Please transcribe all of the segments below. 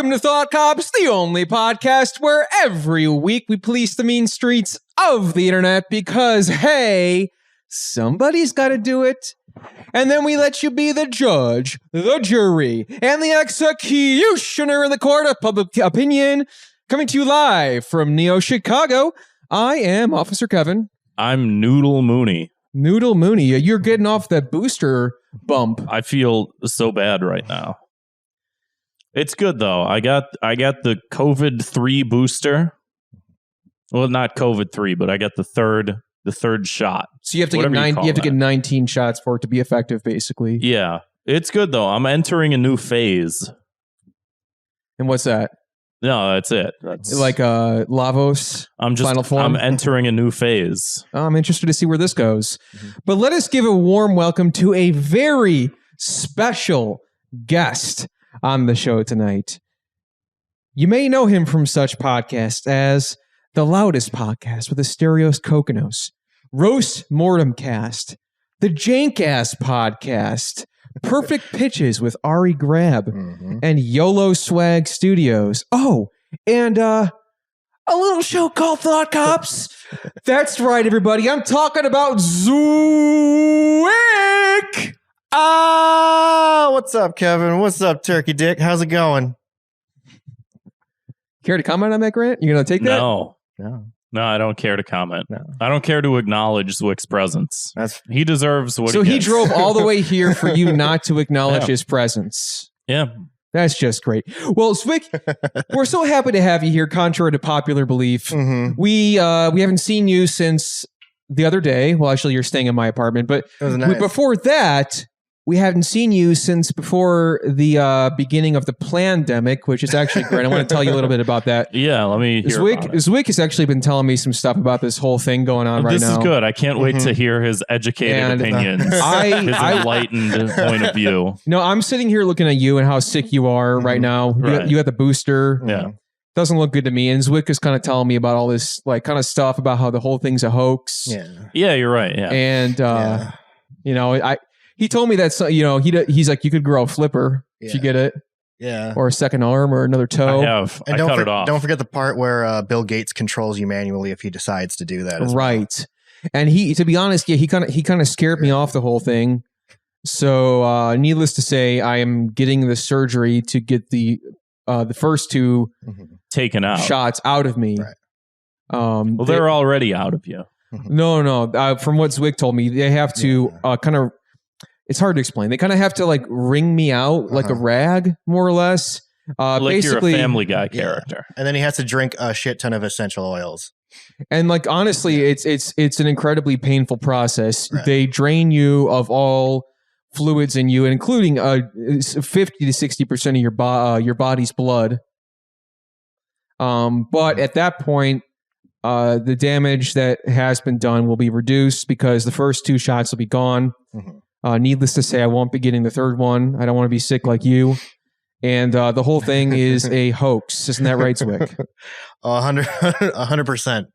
Welcome to Thought Cops, the only podcast where every week we police the mean streets of the internet because, hey, somebody's got to do it. And then we let you be the judge, the jury, and the executioner in the court of public opinion. Coming to you live from Neo Chicago, I am Officer Kevin. I'm Noodle Mooney. Noodle Mooney, you're getting off that booster bump. I feel so bad right now. It's good though. I got the COVID-3 booster. Well, not COVID-3, but I got the third shot. So you have to get 19 shots for it to be effective, basically. Yeah. It's good though. I'm entering a new phase. And what's that? No, that's it. That's like Lavos final form. I'm entering a new phase. I'm interested to see where this goes. But let us give a warm welcome to a very special guest on the show tonight. You may know him from such podcasts as The Loudest Podcast with Asterios Kokonos, Roast Mortem Cast, The Jankass Podcast, Perfect Pitches with Ari Grab, and YOLO Swag Studios. Oh, and a little show called Thought Cops. That's right, everybody. I'm talking about Zwick. What's up, Kevin? What's up, Turkey Dick? How's it going? Care to comment on that, Grant? You gonna take that? No, I don't care to comment. No. I don't care to acknowledge Zwick's presence. He deserves what. So he drove all the way here for you not to acknowledge his presence. Yeah, that's just great. Well, Zwick, we're so happy to have you here. Contrary to popular belief, we haven't seen you since the other day. Well, actually, you're staying in my apartment, but before that, we haven't seen you since before the beginning of the pandemic, which is actually great. I want to tell you a little bit about that. Yeah, let me hear about it. Zwick has actually been telling me some stuff about this whole thing going on right now. This is good. I can't wait to hear his educated opinions, his enlightened point of view. No, I'm sitting here looking at you and how sick you are right now. Right. You got the booster. Yeah. Doesn't look good to me. And Zwick is kind of telling me about all this kind of stuff about how the whole thing's a hoax. Yeah, you're right. Yeah. And, he told me that, he's like, you could grow a flipper if you get it. Yeah. Or a second arm or another toe. I cut it off. Don't forget the part where Bill Gates controls you manually if he decides to do that as well. Right. And to be honest, he kind of scared me off the whole thing. So needless to say, I am getting the surgery to get the first two taken out shots out of me. Right. They're already out of you. No. From what Zwick told me, they have to kind of. It's hard to explain. They kind of have to wring me out like a rag, more or less. Like basically, you're a Family Guy character. And then he has to drink a shit ton of essential oils. And honestly, it's an incredibly painful process. Right. They drain you of all fluids in you, including 50 to 60% of your body's blood. But at that point, the damage that has been done will be reduced because the first two shots will be gone. Needless to say, I won't be getting the third one. I don't want to be sick like you. And the whole thing is a hoax. Isn't that right, Zwick? 100%.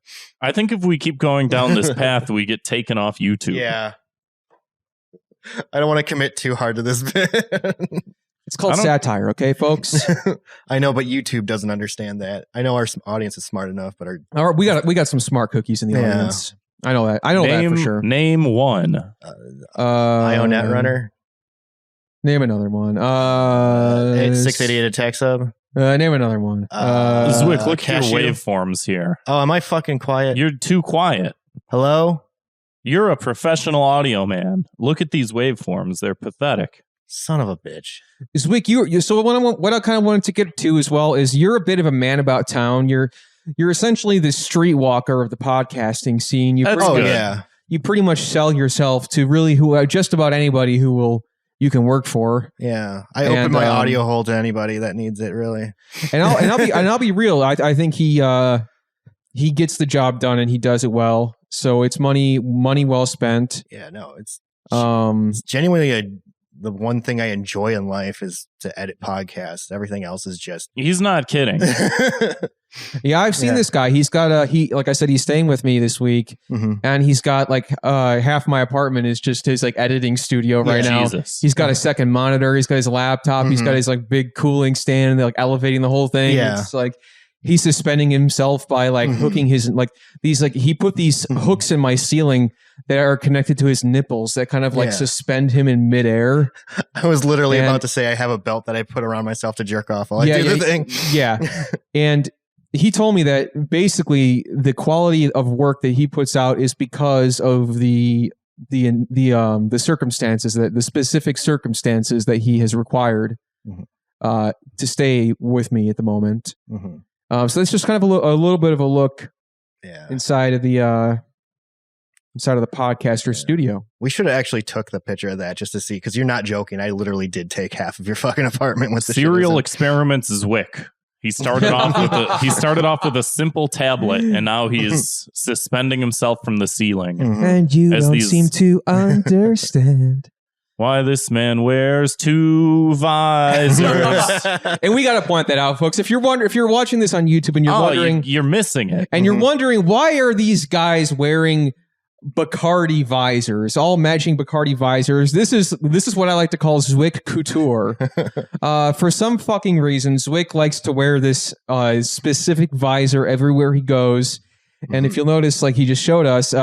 I think if we keep going down this path, we get taken off YouTube. Yeah. I don't want to commit too hard to this bit. It's called satire, okay, folks? I know, but YouTube doesn't understand that. I know our audience is smart enough, but we got some smart cookies in the audience. I know that. I know that for sure. Name one. IoNet Runner. Name another one. 688 Attack Sub. Name another one. Zwick, look at your waveforms here. Oh, am I fucking quiet? You're too quiet. Hello? You're a professional audio man. Look at these waveforms. They're pathetic. Son of a bitch. Zwick, so what I kind of wanted to get to as well is you're a bit of a man about town. You're essentially the streetwalker of the podcasting scene. You pretty much sell yourself to really just about anybody you can work for. Yeah, I open my audio hole to anybody that needs it, really. And I'll be real. I think he gets the job done and he does it well. So it's money well spent. Yeah, no, it's genuinely the one thing I enjoy in life is to edit podcasts. Everything else is just... He's not kidding. Yeah, I've seen this guy. He's got like I said, he's staying with me this week, and he's got like half my apartment is just his like editing studio right now. Jesus. He's got a second monitor. He's got his laptop. He's got his like big cooling stand, like elevating the whole thing. Yeah. It's like he's suspending himself by like hooking his like these like he put these hooks in my ceiling that are connected to his nipples that kind of like suspend him in midair. I was literally about to say I have a belt that I put around myself to jerk off while I do the thing. Yeah. And he told me that basically the quality of work that he puts out is because of the circumstances, that the specific circumstances that he has required to stay with me at the moment. So that's just kind of a little bit of a look inside of the podcaster studio. We should have actually took the picture of that just to see, because you're not joking. I literally did take half of your fucking apartment with the Serial Experiments Zwick. He started off with a simple tablet, and now he is suspending himself from the ceiling. And you don't seem to understand why this man wears 2 visors. And we got to point that out, folks. If you're watching this on YouTube and you're wondering, you're missing it, and you're wondering why are these guys wearing Bacardi visors, all matching Bacardi visors. This is what I like to call Zwick couture. For some fucking reason, Zwick likes to wear this specific visor everywhere he goes. And if you'll notice, like he just showed us,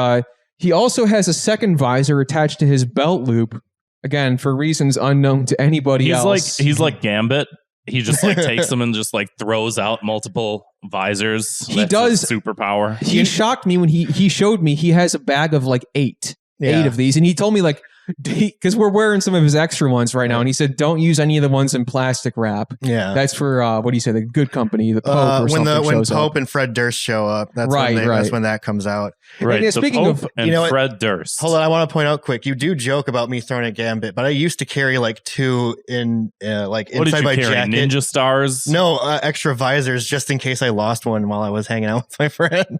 he also has a second visor attached to his belt loop. Again, for reasons unknown to anybody else. He's like Gambit. He just like takes them and just like throws out multiple visors. He does superpower. He shocked me when he showed me he has a bag of like eight of these, and he told me like, because we're wearing some of his extra ones right now, and he said don't use any of the ones in plastic wrap. Yeah, that's for what do you say, the good company, the Pope or something. When Pope and Fred Durst show up, that's that's when that comes out. Right. And speaking Pope of and Fred Durst. Hold on, I want to point out quick. You do joke about me throwing a Gambit, but I used to carry like 2 in like what inside did you my carry? jacket. Ninja stars? No, extra visors just in case I lost one while I was hanging out with my friend.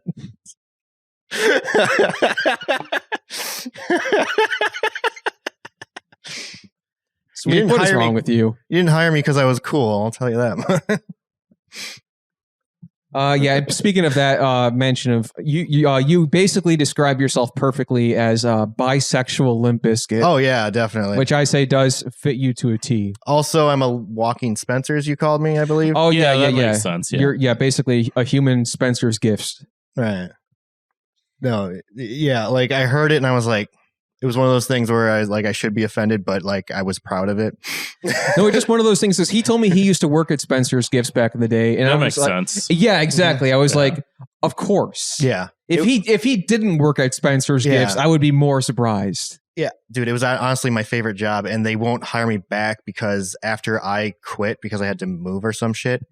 Sweet, what is wrong with you? You didn't hire me because I was cool. I'll tell you that. Yeah. Speaking of that mention of you basically describe yourself perfectly as a bisexual Limp Bizkit. Oh yeah, definitely. Which I say does fit you to a T. Also, I'm a walking Spencer's. You called me, I believe. Oh yeah, that makes sense. Yeah. You're basically a human Spencer's Gifts. Right. No, yeah, like I heard it and I was like, it was one of those things where I should be offended, but like I was proud of it. No, it's just one of those things. Because he told me he used to work at Spencer's Gifts back in the day, and that I makes was sense. Like, yeah, exactly. I was like, of course. Yeah. If he didn't work at Spencer's Gifts, I would be more surprised. Yeah, dude, it was honestly my favorite job, and they won't hire me back because after I quit because I had to move or some shit.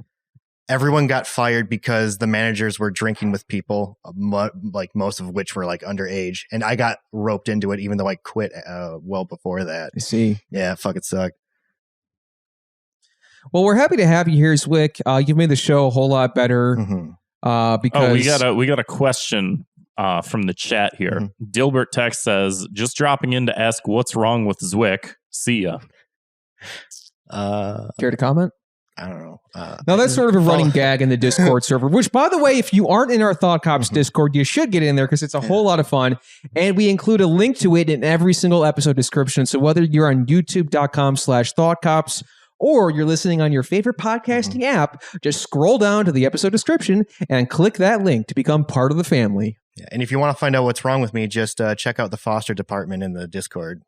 Everyone got fired because the managers were drinking with people, like most of which were like underage. And I got roped into it, even though I quit well before that. I see. Yeah, fuck, it sucked. Well, we're happy to have you here, Zwick. You've made the show a whole lot better. Because we got a question from the chat here. Dilbert Tech says, just dropping in to ask what's wrong with Zwick. See ya. Care to comment? I don't know. Now, that's sort of a running gag in the Discord server, which, by the way, if you aren't in our Thought Cops Discord, you should get in there because it's a whole lot of fun. And we include a link to it in every single episode description. So whether you're on youtube.com/thoughtcops or you're listening on your favorite podcasting app, just scroll down to the episode description and click that link to become part of the family. Yeah, and if you want to find out what's wrong with me, just check out the foster department in the Discord.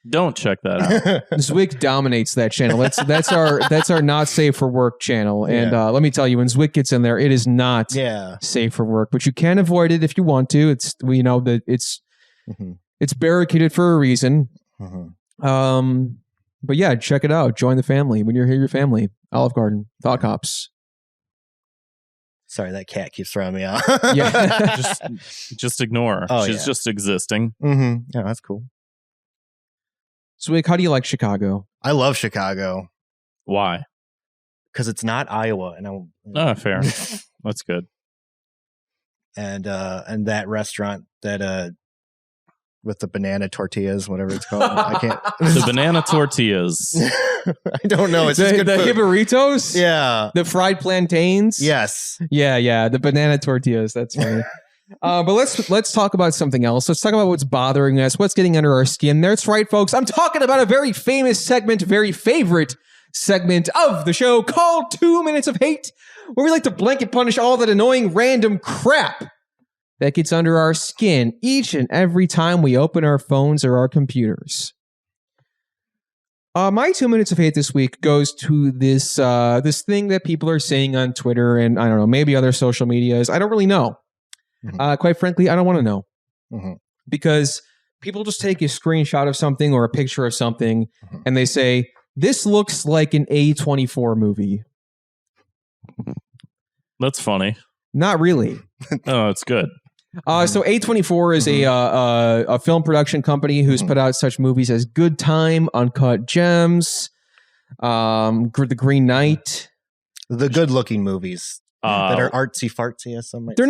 Don't check that out. Zwick dominates that channel. That's our not safe for work channel. And let me tell you, when Zwick gets in there, it is not safe for work. But you can avoid it if you want to. It's that it's barricaded for a reason. But yeah, check it out. Join the family. When you're here, your family. Olive Garden, Thought Cops. Sorry, that cat keeps throwing me off. Yeah, just ignore her. Oh, She's just existing. Yeah, that's cool. Zwick, how do you like Chicago? I love Chicago. Why? Because it's not Iowa, and fair. That's good. And that restaurant that with the banana tortillas, whatever it's called. I can't. The banana tortillas. I don't know. It's just good the food. Hibaritos? Yeah. The fried plantains? Yes. Yeah. The banana tortillas. That's funny. But let's talk about something else. Let's talk about what's bothering us, what's getting under our skin. That's right, folks. I'm talking about a very famous segment, very favorite segment of the show called 2 Minutes of Hate, where we like to blanket punish all that annoying random crap that gets under our skin each and every time we open our phones or our computers. My 2 minutes of hate this week goes to this thing that people are saying on Twitter and I don't know, maybe other social medias. I don't really know. Quite frankly, I don't want to know because people just take a screenshot of something or a picture of something and they say, this looks like an A24 movie. That's funny. Not really. Oh, it's good. So A24 is a film production company who's put out such movies as Good Time, Uncut Gems, The Green Knight. The good-looking movies. That are artsy fartsy, as some might say. They're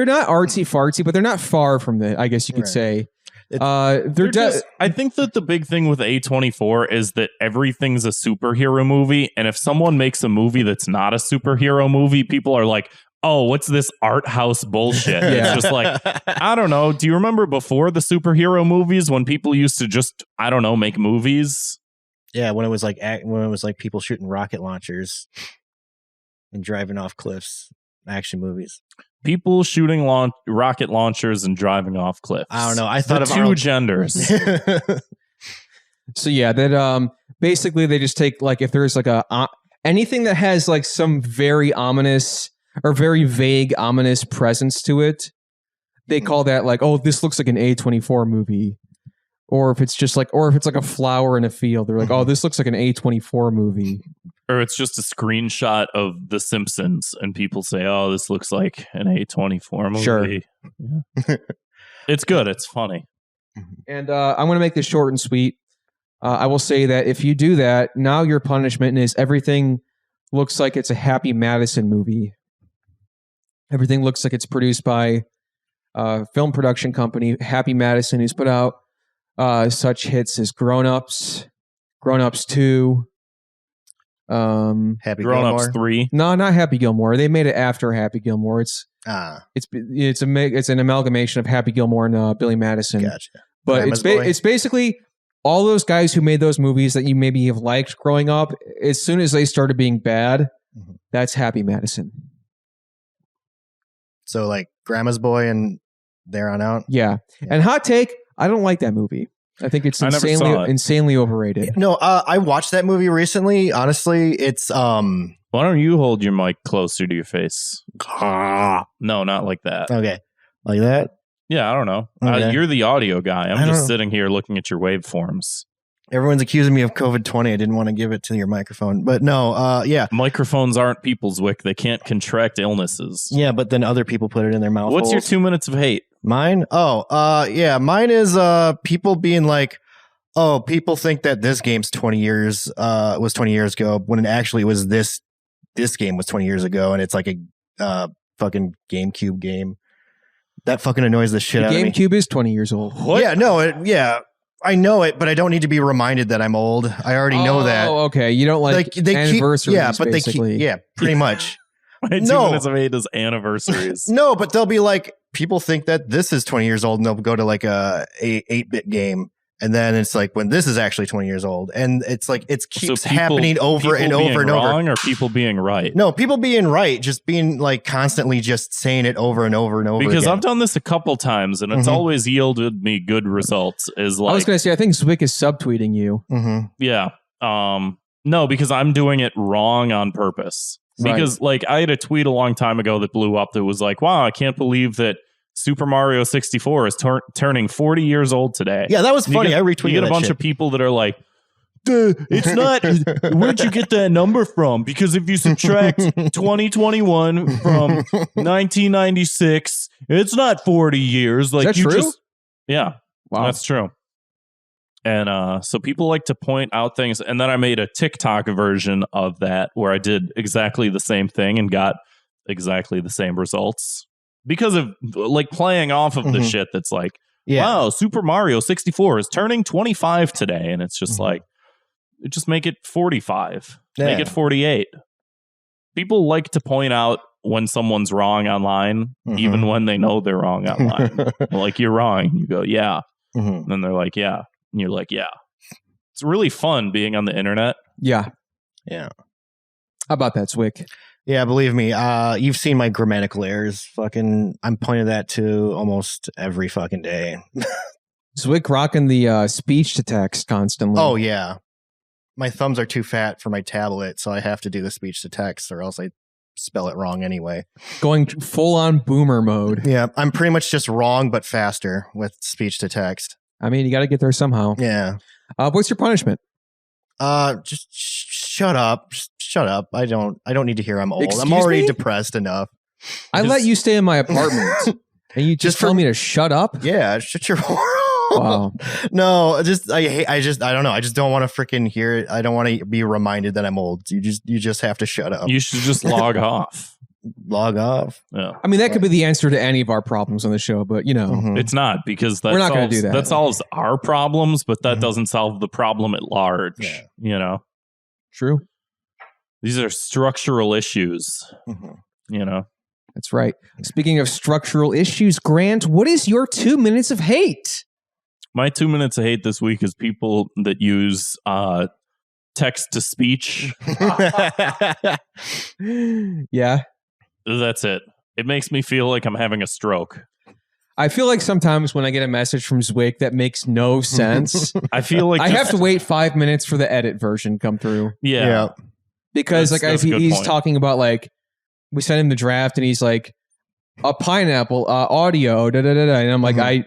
not artsy fartsy, but they're not far from the. I guess you could say. I think that the big thing with A24 is that everything's a superhero movie, and if someone makes a movie that's not a superhero movie, people are like, "Oh, what's this art house bullshit?" It's just like, I don't know. Do you remember before the superhero movies when people used to just, I don't know, make movies? Yeah, when it was like people shooting rocket launchers and driving off cliffs, action movies. People shooting rocket launchers and driving off cliffs. I don't know. I thought of two genders. So yeah, that basically they just take like if there's like anything that has like some very ominous or very vague ominous presence to it, they call that like, oh, this looks like an A24 movie. Or if it's like a flower in a field, they're like, oh, this looks like an A24 movie. Or it's just a screenshot of The Simpsons, and people say, oh, this looks like an A24 movie. Sure. Yeah. It's good. It's funny. And I'm going to make this short and sweet. I will say that if you do that, now your punishment is everything looks like it's a Happy Madison movie. Everything looks like it's produced by a film production company, Happy Madison, who's put out such hits as Grown Ups, Grown Ups 2, Happy Grown Gilmore. Ups 3. No, not Happy Gilmore. They made it after Happy Gilmore. It's an amalgamation of Happy Gilmore and Billy Madison. Gotcha. But it's basically all those guys who made those movies that you maybe have liked growing up. As soon as they started being bad, that's Happy Madison. So like Grandma's Boy and there on out. Yeah. And hot take, I don't like that movie. I think it's insanely overrated. No, I watched that movie recently. Honestly, it's Why don't you hold your mic closer to your face? No, not like that. Okay. Like that? Yeah, I don't know. Okay. You're the audio guy. I'm just sitting here looking at your waveforms. Everyone's accusing me of COVID-20. I didn't want to give it to your microphone. But no, yeah. Microphones aren't people's Zwick. They can't contract illnesses. Yeah, but then other people put it in their mouth. What's your 2 minutes of hate? Mine? Yeah. Mine is people being like, oh, people think that this game's 20 years was 20 years ago when it actually was this game was 20 years ago and it's like a fucking GameCube game. That fucking annoys the shit out of me. GameCube is 20 years old. What? Yeah, I know it, but I don't need to be reminded that I'm old. I already know that. Oh, okay. You don't like anniversaries, basically. Pretty much. My 2 minutes of hate is anniversaries. No, but they'll be like, people think that this is 20 years old and they'll go to like a 8-bit game. And then it's like when this is actually 20 years old. And it's like it keeps happening over and over and over. Wrong or people being right? No, people being right. Just being like constantly just saying it over and over and over because again. I've done this a couple times and it's always yielded me good results. I was going to say, I think Zwick is subtweeting you. Yeah. No, because I'm doing it wrong on purpose. Because like I had a tweet a long time ago that blew up that was like, wow, I can't believe that Super Mario 64 is turning 40 years old today. Yeah, that was funny. I retweeted. You get a bunch of people that are like, it's not. Where'd you get that number from? Because if you subtract 2021 from 1996, it's not 40 years. Like, is that true? Yeah, wow, that's true. And so people like to point out things. And then I made a TikTok version of that where I did exactly the same thing and got exactly the same results. Because of like playing off of the shit that's like, wow, Super Mario 64 is turning 25 today. And it's just like, just make it 45. Make it 48. People like to point out when someone's wrong online, even when they know they're wrong online. Like, you're wrong. You go, yeah. And then they're like, yeah. And you're like, yeah. It's really fun being on the internet. Yeah. Yeah. How about that, Zwick? Yeah, believe me. You've seen my grammatical errors. Fucking, I'm pointing that to almost every fucking day. Zwick rocking the speech to text constantly. Oh, yeah. My thumbs are too fat for my tablet, so I have to do the speech to text or else I spell it wrong anyway. Going full on boomer mode. Yeah, I'm pretty much just wrong but faster with speech to text. I mean, you got to get there somehow. Yeah. What's your punishment? Just shut up. Just shut up. I don't need to hear I'm old. Excuse I'm already me? depressed enough. I let you stay in my apartment, and you just tell me to shut up? Yeah, shut your whore. Wow. No, I don't know. I just don't want to freaking hear it. I don't want to be reminded that I'm old. You just have to shut up. You should just log off. Log off. Yeah. I mean, that could be the answer to any of our problems on the show, but It's not, because we're not going to do that. That solves our problems, but that doesn't solve the problem at large. Yeah. You know, True. these are structural issues. You know, That's right. Speaking of structural issues, Grant, what is your 2 minutes of hate? my 2 minutes of hate this week is people that use text to speech. Yeah. That's it. It makes me feel like I'm having a stroke. I feel like sometimes when I get a message from Zwick that makes no sense, I feel like I have to wait 5 minutes for the edit version come through. Yeah. Because That's a good he's point. talking about, like, we sent him the draft and he's like, a pineapple, audio, da-da-da-da. And I'm like,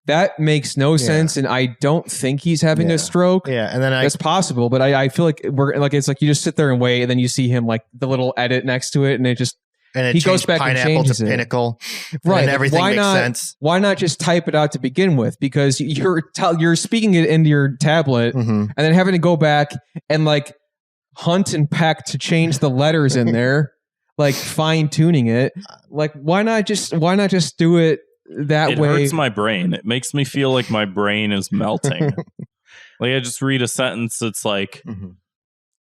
that makes no sense. And I don't think he's having a stroke. Yeah. And then That's possible, but I feel like it's like you just sit there and wait, and then you see him, like, the little edit next to it, and it just he goes back and changes to it. pinnacle, right? And everything makes sense. Why not just type it out to begin with? Because you're speaking it into your tablet, and then having to go back and, like, hunt and peck to change the letters in there, like fine tuning it. Like, why not just do it that way? It hurts my brain. It makes me feel like my brain is melting. Like, I just read a sentence that's like,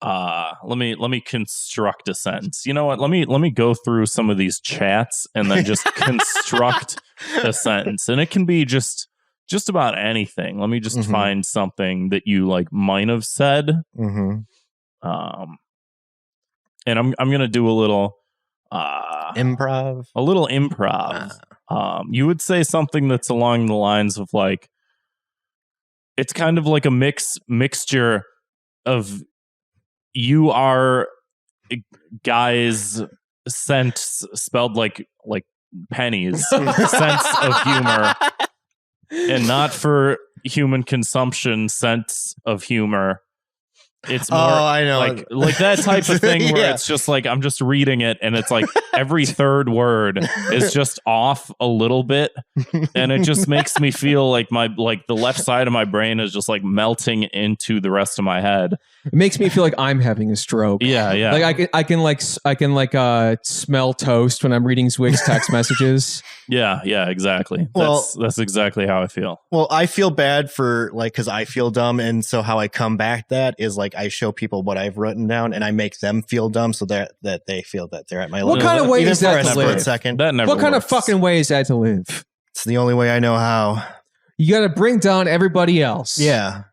let me construct a sentence. You know what? Let me go through some of these chats and then just construct a sentence. And it can be just about anything. Let me just find something that you, like, might have said. And I'm gonna do a little improv. A little improv. You would say something that's along the lines of, like, it's kind of like a mixture of you are guys sense spelled like pennies sense of humor, and not for human consumption sense of humor. It's more I know. like that type of thing where it's just like, I'm just reading it and it's like every third word is just off a little bit, and it just makes me feel like the left side of my brain is just, like, melting into the rest of my head. It makes me feel like I'm having a stroke. Yeah. Like I can smell toast when I'm reading Zwick's text messages. Yeah, exactly. Well, that's exactly how I feel. Well, I feel bad for, like, because I feel dumb, and so how I combat that is, like, I show people what I've written down, and I make them feel dumb so that they feel that they're at my level. What kind of way is that to for a live? second? That never What kind of works. fucking way is that to live? It's the only way I know how. You got to bring down everybody else. Yeah,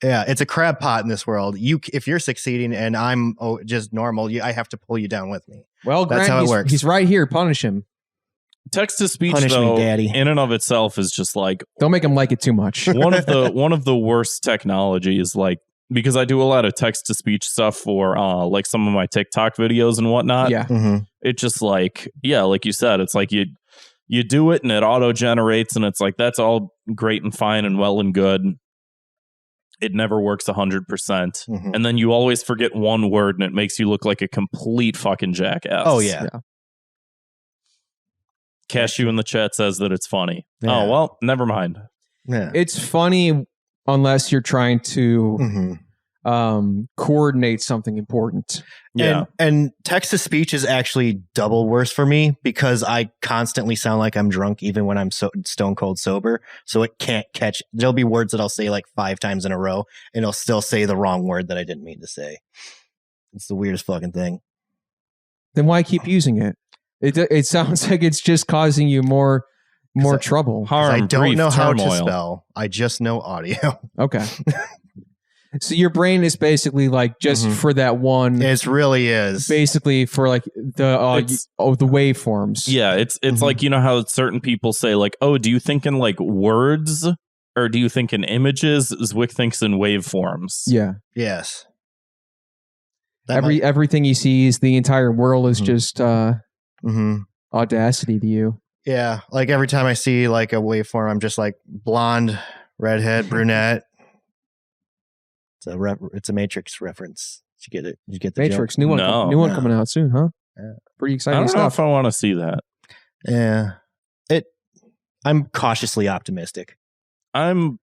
it's a crab pot in this world. If you're succeeding and I'm just normal, I have to pull you down with me. Well, that's Grant, how it works. He's right here. Punish him. Text to speech, Punish though, me, Daddy. in and of itself is just, like, Don't make him like it too much. one of the worst technologies, like, because I do a lot of text to speech stuff for like some of my TikTok videos and whatnot. Yeah. It just, like, like you said, it's like you do it and it auto generates, and it's like, that's all great and fine and well and good. It never works 100%. And then you always forget one word and it makes you look like a complete fucking jackass. Oh yeah. Cashew in the chat says that it's funny. Yeah. Oh, well, never mind. Yeah. It's funny unless you're trying to coordinate something important. Yeah. And text to speech is actually double worse for me because I constantly sound like I'm drunk even when I'm stone cold sober. So it can't catch. There'll be words that I'll say like 5 times in a row and I'll still say the wrong word that I didn't mean to say. It's the weirdest fucking thing. Then why keep using it? It sounds like it's just causing you more trouble. Harm, I don't grief, know how turmoil. to spell. I just know audio. Okay. So your brain is basically like just for that one. It really is. Basically for like the waveforms. Yeah, it's like, you know how certain people say like, oh, do you think in like words or do you think in images? Zwick thinks in waveforms. Yeah. Yes. Everything he sees, the entire world is just Audacity to you. Yeah, like every time I see like a waveform, I'm just like blonde, redhead, brunette. It's a Matrix reference. Did you get it? Did you get the Matrix? joke? New one coming out soon, huh? Yeah. Pretty I exciting don't know stuff. if I want to see that. Yeah, I'm cautiously optimistic. I'm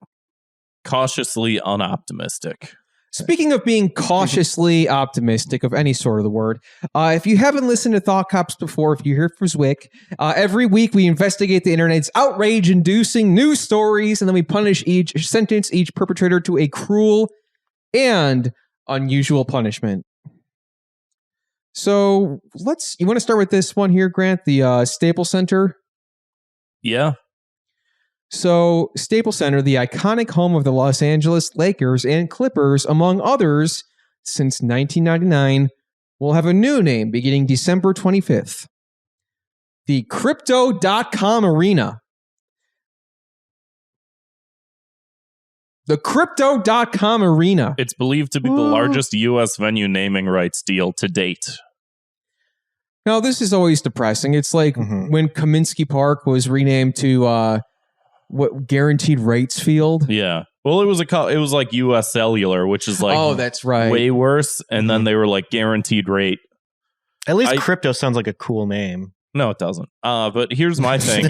cautiously unoptimistic. Speaking of being cautiously optimistic of any sort of the word, if you haven't listened to Thought Cops before, if you're here for Zwick, every week we investigate the internet's outrage-inducing news stories, and then we sentence each perpetrator to a cruel and unusual punishment. So you want to start with this one here, Grant, the Staples Center? Yeah. So, Staples Center, the iconic home of the Los Angeles Lakers and Clippers, among others, since 1999, will have a new name beginning December 25th. The Crypto.com Arena. The Crypto.com Arena. It's believed to be the largest U.S. venue naming rights deal to date. Now, this is always depressing. It's like when Kaminsky Park was renamed to... Guaranteed Rates Field? Yeah. Well, it was like U.S. Cellular, which is like that's right. way worse. And then they were like guaranteed rate. At least crypto sounds like a cool name. No, it doesn't. But here's my thing: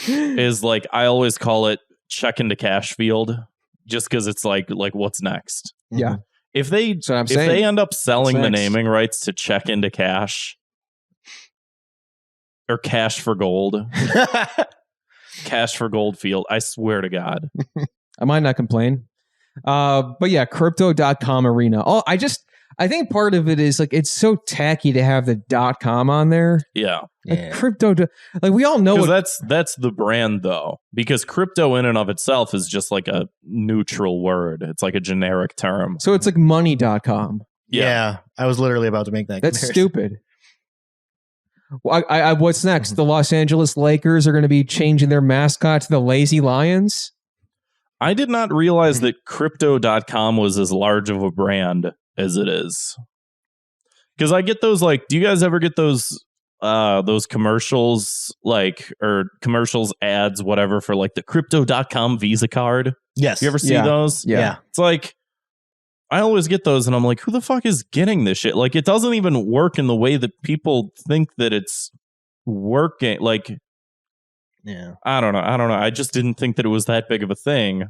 is like I always call it check into cash field, just because it's like what's next. Yeah. If they end up selling the naming rights to check into cash or cash for gold. Cash for gold field. I swear to God. I might not complain. But yeah, Crypto.com Arena. I think part of it is like it's so tacky to have the .com on there. Yeah. Like crypto, like we all know that's the brand though, because crypto in and of itself is just like a neutral word. It's like a generic term. So it's like money.com. Yeah. I was literally about to make that That's comparison. stupid. Well, what's next? The Los Angeles Lakers are going to be changing their mascot to the Lazy Lions? I did not realize that Crypto.com was as large of a brand as it is. Because I get those, like, do you guys ever get those commercials, like, or commercials, ads, whatever, for like the Crypto.com Visa card? Yes. You ever see those? Yeah. It's like, I always get those and I'm like, who the fuck is getting this shit? Like, it doesn't even work in the way that people think that it's working. Like, yeah, I don't know. I just didn't think that it was that big of a thing.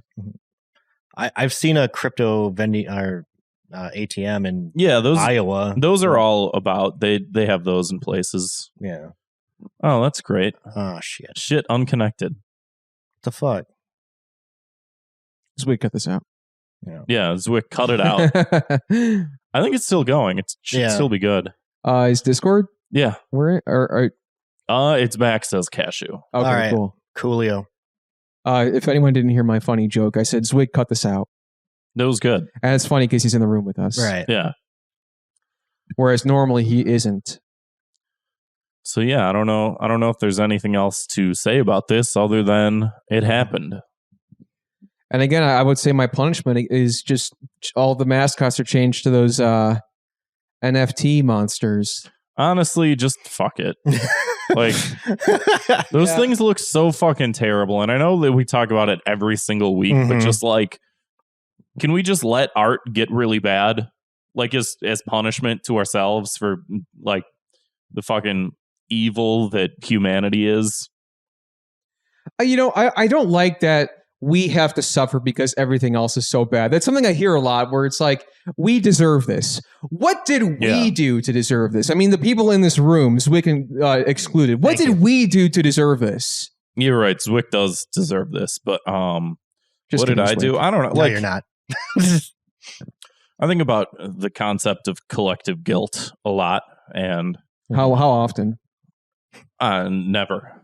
I've seen a crypto vending or ATM in Iowa. Those are all about. They have those in places. Yeah. Oh, that's great. Oh shit. Shit, unconnected. What the fuck? So we cut this out. Yeah, Zwick, cut it out. I think it's still going. It should still be good. Is Discord? Yeah. Where It's back, says Cashew. Okay, all right. cool. Coolio. If anyone didn't hear my funny joke, I said Zwick, cut this out. That was good. And it's funny because he's in the room with us. Right. Yeah. Whereas normally he isn't. So yeah, I don't know if there's anything else to say about this other than it happened. And again, I would say my punishment is just all the mascots are changed to those NFT monsters. Honestly, just fuck it. Like, those things look so fucking terrible. And I know that we talk about it every single week, but just like, can we just let art get really bad? Like, as punishment to ourselves for like the fucking evil that humanity is? I don't like that we have to suffer because everything else is so bad. That's something I hear a lot where it's like, we deserve this. What did we do to deserve this? I mean, the people in this room, Zwick excluded, what did we do to deserve this? You're right. Zwick does deserve this, but Just what did I do? I don't know. No, you're not. I think about the concept of collective guilt a lot, and how often? Never.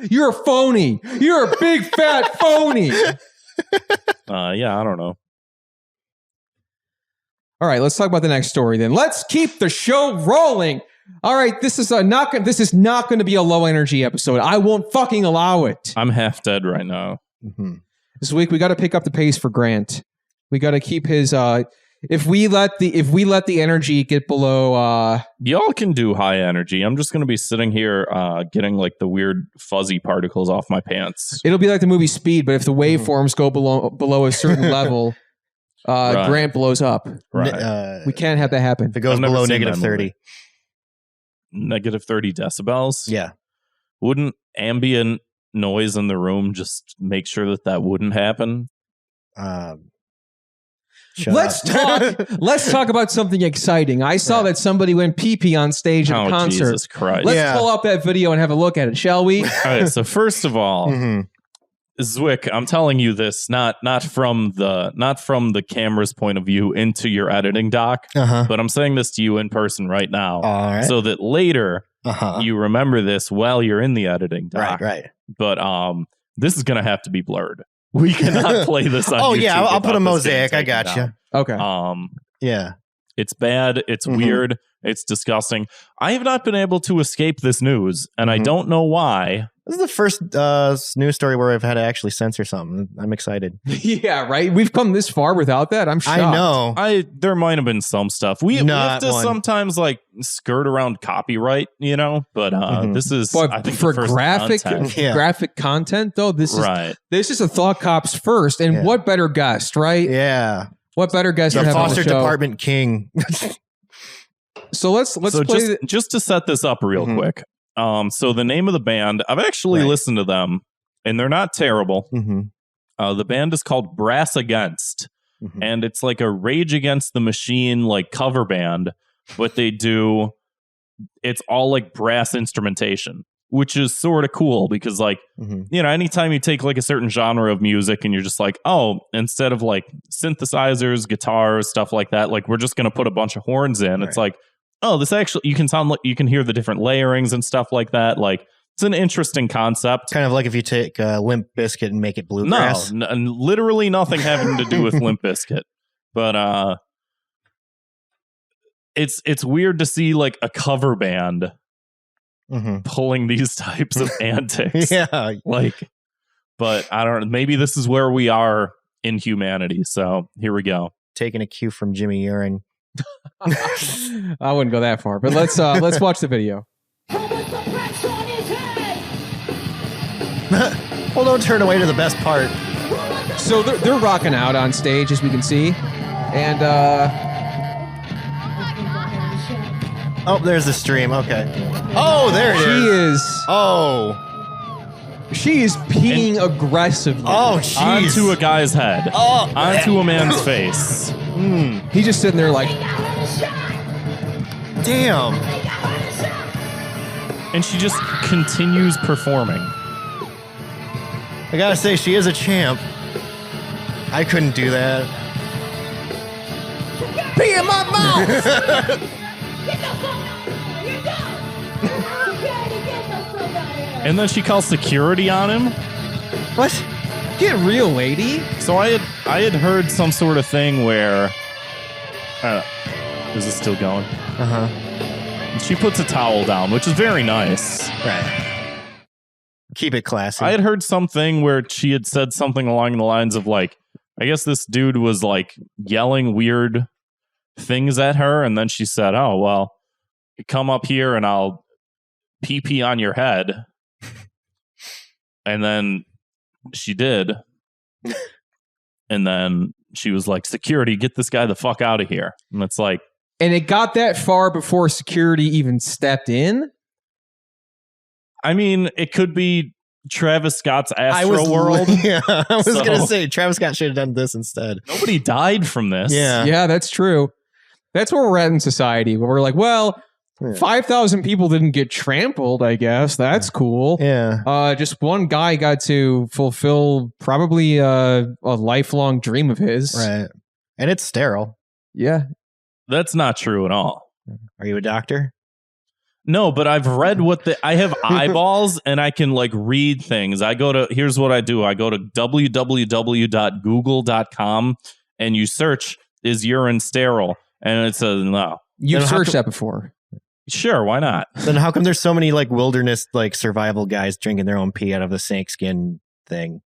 You're a phony. You're a big fat phony. Yeah, I don't know. All right, let's talk about the next story then. Let's keep the show rolling. All right, this is not going to be a low energy episode. I won't fucking allow it. I'm half dead right now. Mm-hmm. This week we got to pick up the pace for Grant. We got to keep his if we let the energy get below y'all can do high energy. I'm just going to be sitting here getting like the weird fuzzy particles off my pants. It'll be like the movie Speed, but if the waveforms go below a certain level, Right. Grant blows up. Right. We can't have that happen. If it goes I've never below seen negative that 30. movie. Negative 30 decibels? Yeah. Wouldn't ambient noise in the room just make sure that wouldn't happen? Let's talk about something exciting. I saw that somebody went pee-pee on stage at a concert. Jesus Christ. Let's pull up that video and have a look at it, shall we? All right, so first of all, Zwick, I'm telling you this not from the camera's point of view into your editing doc, but I'm saying this to you in person right now, all right. so that later you remember this while you're in the editing doc. Right. But this is gonna have to be blurred. We cannot play this on Oh YouTube yeah, I'll put a without this getting mosaic. I taken got down. you. Okay. Yeah. It's bad. It's weird. It's disgusting. I have not been able to escape this news, and I don't know why. This is the first news story where I've had to actually censor something. I'm excited. Yeah, right. We've come this far without that. I'm shocked. I know. There might have been some stuff. We have to one. sometimes like skirt around copyright, you know. But this is But I think for the first graphic content, though, this is a Thought Cops first, and what better guest, right? Yeah. What better guest The to have on foster the show? department king. So let's play. Just to set this up real quick. So the name of the band, I've actually listened to them, and they're not terrible. The band is called Brass Against, and it's like a Rage Against the Machine like cover band, but it's all like brass instrumentation, which is sort of cool because like, you know, anytime you take like a certain genre of music and you're just like, oh, instead of like synthesizers, guitars, stuff like that, like we're just going to put a bunch of horns in. It's like, oh, this actually, you can hear the different layerings and stuff like that. Like, it's an interesting concept. Kind of like if you take Limp Bizkit and make it bluegrass. No, literally nothing having to do with Limp Bizkit. But it's weird to see like a cover band pulling these types of antics. Yeah. Like, but I don't know. Maybe this is where we are in humanity. So here we go. Taking a cue from Jimmy Urine. I wouldn't go that far, but let's watch the video. Well, don't turn away to the best part. So they're rocking out on stage, as we can see, and oh, there's the stream. Okay. Oh, there it is. She is peeing aggressively. Oh, jeez. Onto a guy's head. Onto a man's face. He's just sitting there like, damn. And she just continues performing. I gotta say, she is a champ. I couldn't do that. pee in my mouth. And then she calls security on him. What? Get real, lady. So I had heard some sort of thing where, is it still going? She puts a towel down, which is very nice. Right. Keep it classy. I had heard something where she had said something along the lines of like, I guess this dude was like yelling weird things at her, and then she said, "Oh well, come up here and I'll pee on your head." And then she did. And then she was like, "Security, get this guy the fuck out of here." And it's like, and it got that far before security even stepped in. I mean, it could be Travis Scott's Astro World. Yeah, I was gonna say Travis Scott should have done this instead. Nobody died from this. Yeah, that's true. That's where we're at in society. Where we're like, well, 5,000 people didn't get trampled. I guess that's cool. Yeah. Just one guy got to fulfill probably a lifelong dream of his. Right. And it's sterile. Yeah. That's not true at all. Are you a doctor? No, but I've read I have eyeballs and I can like read things. Here's what I do. I go to www.google.com and you search, is urine sterile? And it says no. You've searched that before. Sure, why not? Then how come there's so many like wilderness like survival guys drinking their own pee out of the snakeskin thing?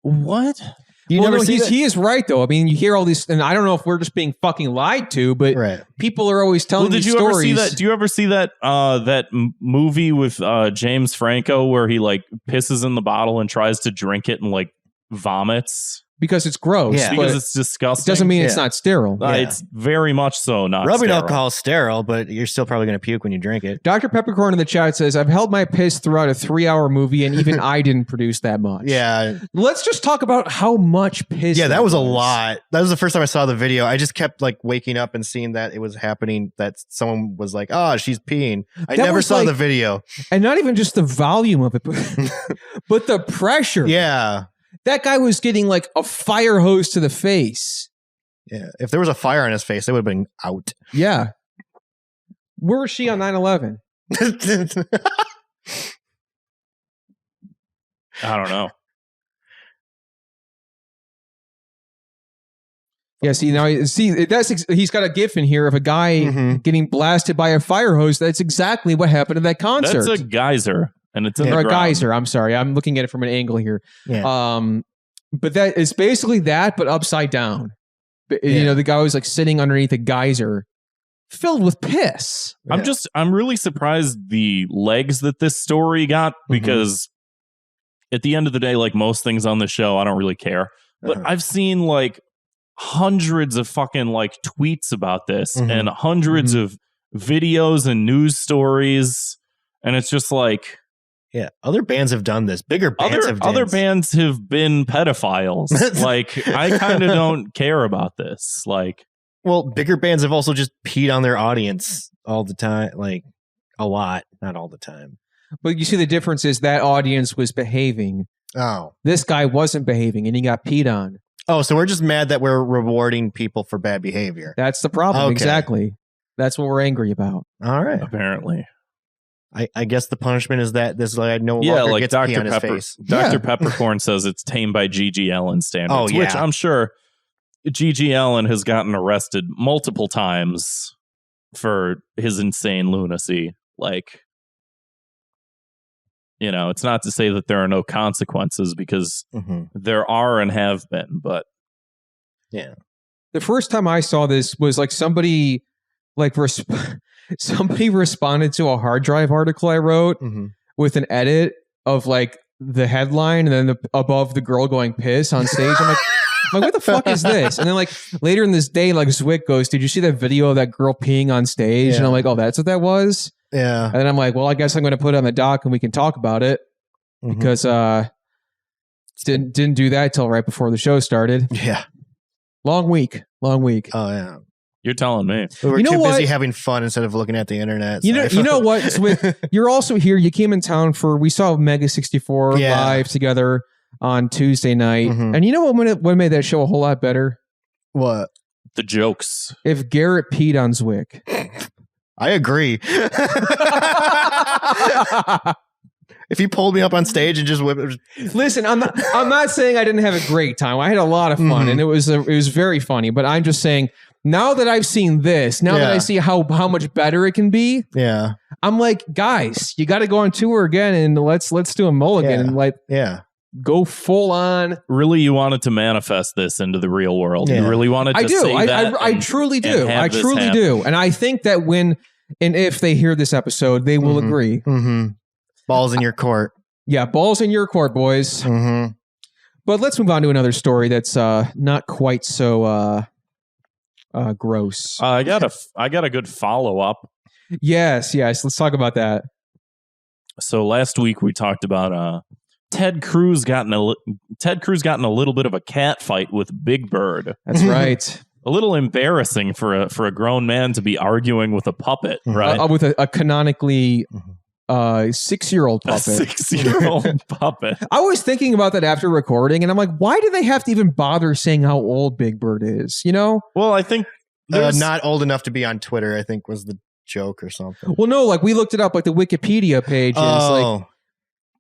What? You never see that? He is right though. I mean, you hear all these, and I don't know if we're just being fucking lied to, but people are always telling these stories. Ever see that? Do you ever see that movie with James Franco where he like pisses in the bottle and tries to drink it and like vomits? Because it's gross. Yeah. Because it's disgusting. Doesn't mean it's not sterile. It's very much so not rubbing sterile. alcohol is sterile, but you're still probably going to puke when you drink it. Dr. Peppercorn in the chat says, I've held my piss throughout a 3-hour movie and even I didn't produce that much. Yeah. Let's just talk about how much piss. Yeah, that was a lot. That was the first time I saw the video. I just kept like waking up and seeing that it was happening, that someone was like, oh, she's peeing. I never saw the video. And not even just the volume of it, but the pressure. Yeah. That guy was getting like a fire hose to the face. Yeah. If there was a fire on his face, it would have been out. Yeah. Where was she on 9/11? I don't know. Yeah, he's got a gif in here of a guy getting blasted by a fire hose. That's exactly what happened at that concert. That's a geyser. And it's in the or a ground. geyser. I'm sorry. I'm looking at it from an angle here. Yeah. But that is basically that, but upside down. You know, the guy was like sitting underneath a geyser filled with piss. Yeah. I'm really surprised the legs that this story got, because at the end of the day, like most things on the show, I don't really care. But I've seen like hundreds of fucking like tweets about this and hundreds of videos and news stories. And it's just like, yeah, other bands have done this. Bigger bands have done Other bands have been pedophiles. Like, I kind of don't care about this. Like, well, bigger bands have also just peed on their audience all the time. Like, a lot, not all the time. But you see, the difference is that audience was behaving. Oh, this guy wasn't behaving, and he got peed on. Oh, so we're just mad that we're rewarding people for bad behavior. That's the problem. Okay. Exactly. That's what we're angry about. All right. Apparently. I guess the punishment is that this guy no longer gets pee on his face. Dr. Peppercorn says it's tame by G.G. Allen standards, which I'm sure G.G. Allen has gotten arrested multiple times for his insane lunacy. Like, you know, it's not to say that there are no consequences, because there are and have been, but yeah. The first time I saw this was like somebody like somebody responded to a hard drive article I wrote with an edit of like the headline and then above the girl going piss on stage. I'm like, what the fuck is this? And then like later in this day, like Zwick goes, did you see that video of that girl peeing on stage? And I'm like, oh, that's what that was? Yeah. And then I'm like, well, I guess I'm going to put it on the doc and we can talk about it, because didn't do that till right before the show started. Yeah. Long week. Oh, yeah. You're telling me. We were too busy having fun instead of looking at the internet. You know what? You're also here. You came in town we saw Mega 64 live together on Tuesday night. And you know what made that show a whole lot better? What? The jokes. If Garrett peed on Zwick. I agree. If he pulled me up on stage and just whipped. Listen, I'm not saying I didn't have a great time. I had a lot of fun, and it was very funny. But I'm just saying, now that I've seen this, now that I see how much better it can be, I'm like, guys, you got to go on tour again, and let's do a mulligan and go full on. Really, you wanted to manifest this into the real world. You really wanted to say that. I truly do. I truly do. And I think that if they hear this episode, they will agree. Balls in your court. Yeah, balls in your court, boys. But let's move on to another story that's not quite so gross. I got a good follow-up. Yes. Let's talk about that. So last week we talked about Ted Cruz got in a little bit of a cat fight with Big Bird. That's right. A little embarrassing for a grown man to be arguing with a puppet, right? With a canonically 6-year-old A puppet. 6-year-old puppet. I was thinking about that after recording, and I'm like, why do they have to even bother saying how old Big Bird is? You know? Well, I think not old enough to be on Twitter, I think was the joke or something. Well, no, like we looked it up, like the Wikipedia page is like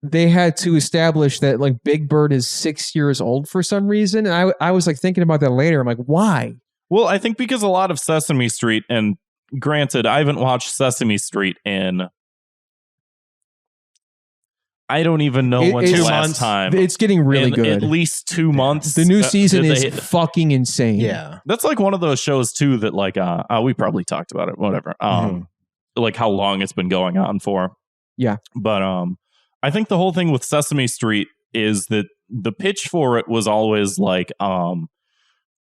they had to establish that like Big Bird is 6 years old for some reason. And I was like thinking about that later. I'm like, why? Well, I think because a lot of Sesame Street, and granted, I haven't watched Sesame Street in I don't even know when's the last time. It's getting really good. At least 2 months. The new season is fucking insane. Yeah. That's like one of those shows too that like we probably talked about it, whatever. Like how long it's been going on for. Yeah. But I think the whole thing with Sesame Street is that the pitch for it was always like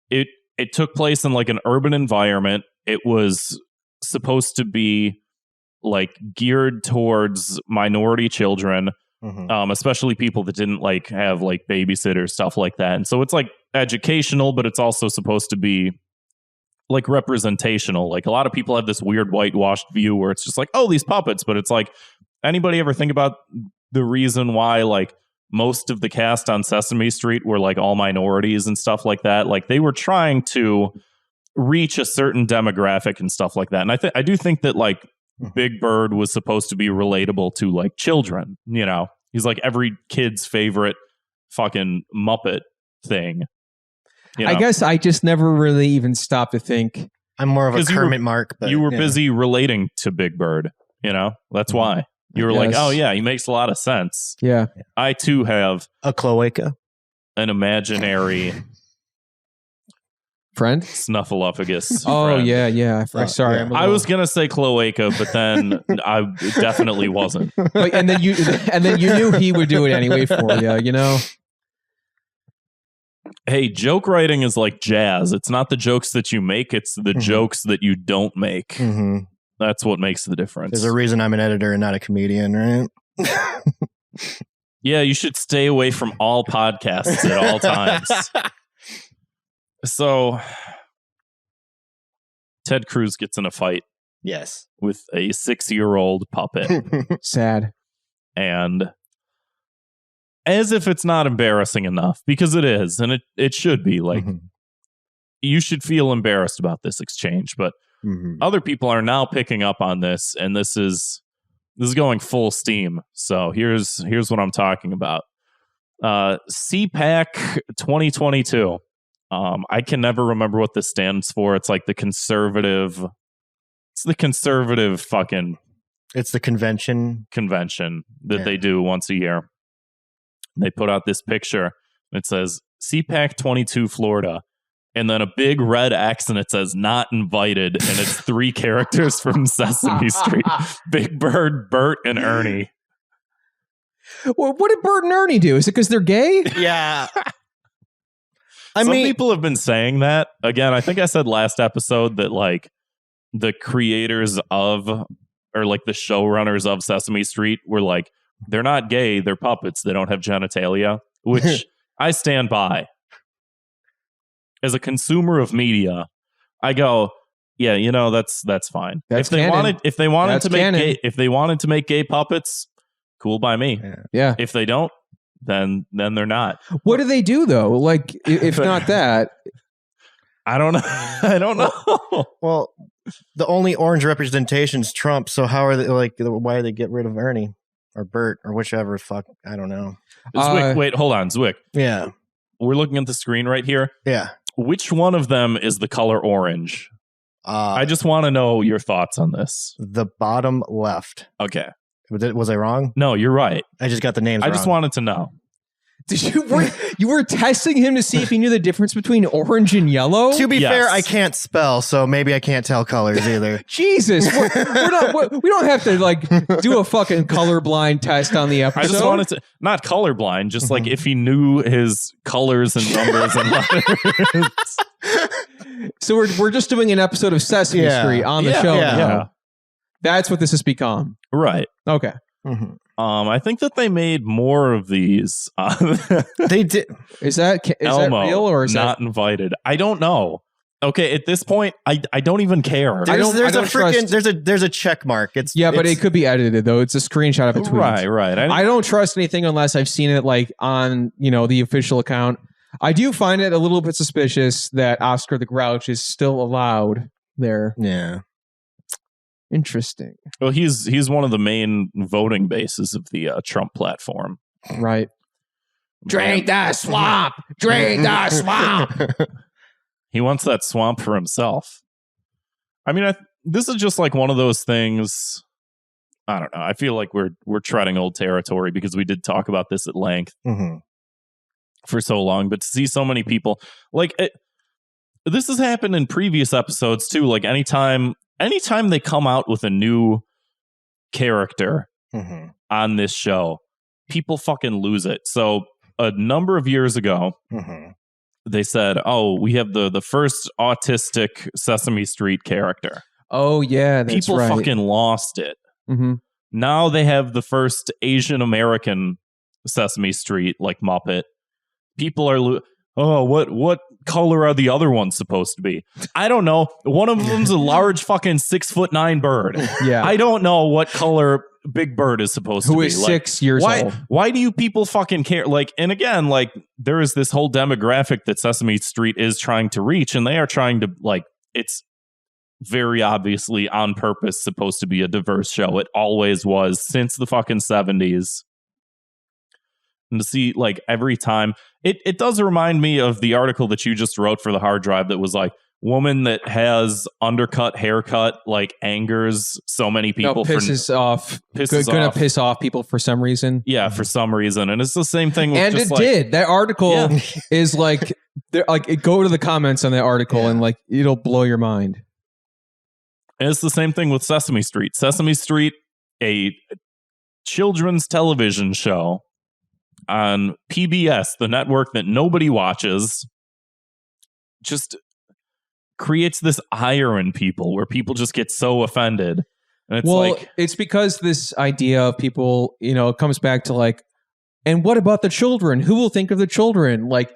it took place in like an urban environment. It was supposed to be like geared towards minority children, especially people that didn't like have like babysitters, stuff like that. And so it's like educational, but it's also supposed to be like representational. Like a lot of people have this weird whitewashed view where it's just like, oh, these puppets. But it's like, anybody ever think about the reason why like most of the cast on Sesame Street were like all minorities and stuff like that? Like they were trying to reach a certain demographic and stuff like that. And I do think that like Big Bird was supposed to be relatable to like children, you know. He's like every kid's favorite fucking Muppet thing. You know? I guess I just never really even stopped to think. I'm more of a Kermit Mark, but you were busy relating to Big Bird, you know. That's why you were like, oh yeah, he makes a lot of sense. Yeah. I too have a cloaca, an imaginary friend, Snuffleupagus. Oh friend. yeah. Sorry, yeah. I was gonna say cloaca, but then I definitely wasn't. But, and then you knew he would do it anyway for you. You know. Hey, joke writing is like jazz. It's not the jokes that you make; it's the jokes that you don't make. That's what makes the difference. There's a reason I'm an editor and not a comedian, right? Yeah, you should stay away from all podcasts at all times. So, Ted Cruz gets in a fight. Yes. With a 6-year-old puppet. Sad. And as if it's not embarrassing enough, because it is, and it should be. Like, you should feel embarrassed about this exchange, but other people are now picking up on this, and this is going full steam. So here's what I'm talking about. CPAC 2022. I can never remember what this stands for. It's like the conservative. It's the conservative fucking. It's the convention that they do once a year. They put out this picture. It says CPAC 22 Florida. And then a big red X, and it says "not invited," and it's 3 characters from Sesame Street: Big Bird, Bert, and Ernie. Well, what did Bert and Ernie do? Is it because they're gay? Yeah. Some people have been saying that. Again, I think I said last episode that like the creators of, or like the showrunners of Sesame Street were like, they're not gay, they're puppets, they don't have genitalia, which I stand by. As a consumer of media, I go, yeah, you know, that's fine. That's if they wanted to make gay puppets, cool by me. Yeah. If they don't, then they're not. What do they do though? Like, if not that, I don't know. I don't know. Well, the only orange representation is Trump. So how are they like? Why do they get rid of Ernie or Bert or whichever? Fuck, I don't know. Zwick, wait, hold on, Zwick. Yeah, we're looking at the screen right here. Yeah. Which one of them is the color orange? I just want to know your thoughts on this. The bottom left. Okay. Was I wrong? No, you're right. I just got the names wrong. I just wanted to know. Did you were testing him to see if he knew the difference between orange and yellow? To be fair, I can't spell, so maybe I can't tell colors either. Jesus, we don't have to like do a fucking colorblind test on the episode. I just wanted to, not colorblind, just like if he knew his colors and numbers and letters. So we're just doing an episode of Sesame Street on the show now. Yeah. That's what this has become. Right. Okay. I think that they made more of these. They did. Is that Elmo, real or is not invited? I don't know. Okay, at this point, I don't even care. There's a check mark. But it could be edited though. It's a screenshot of a tweet. Right. I don't trust anything unless I've seen it like on the official account. I do find it a little bit suspicious that Oscar the Grouch is still allowed there. Yeah. Interesting. Well, he's one of the main voting bases of the Trump platform. Right. Drain the swamp! Drain the swamp! He wants that swamp for himself. I mean, this is just like one of those things. I don't know. I feel like we're treading old territory because we did talk about this at length for so long. But to see so many people like this has happened in previous episodes too. Like anytime they come out with a new character on this show, people fucking lose it. So a number of years ago, they said, "Oh, we have the first autistic Sesame Street character." Oh yeah, that's people right. fucking lost it. Now they have the first Asian American Sesame Street like Muppet. People are what color are the other ones supposed to be? I don't know. One of them's a large fucking 6'9" bird. Yeah, I don't know what color Big Bird is supposed to be. Who is 6 years old? Why do you people fucking care? Like, and again, like there is this whole demographic that Sesame Street is trying to reach, and they are trying to like it's very obviously on purpose supposed to be a diverse show. It always was since the fucking 70s. And to see like every time it does remind me of the article that you just wrote for the hard drive that was like woman that has undercut haircut like angers so many people. Pisses off people for some reason. Yeah, for some reason. And it's the same thing with and just it did. That article is like go to the comments on that article and like it'll blow your mind. And it's the same thing with Sesame Street. Sesame Street, a children's television show on PBS, the network that nobody watches, just creates this ire in people where people just get so offended. And it's it's because this idea of people, comes back to like, and what about the children? Who will think of the children? Like,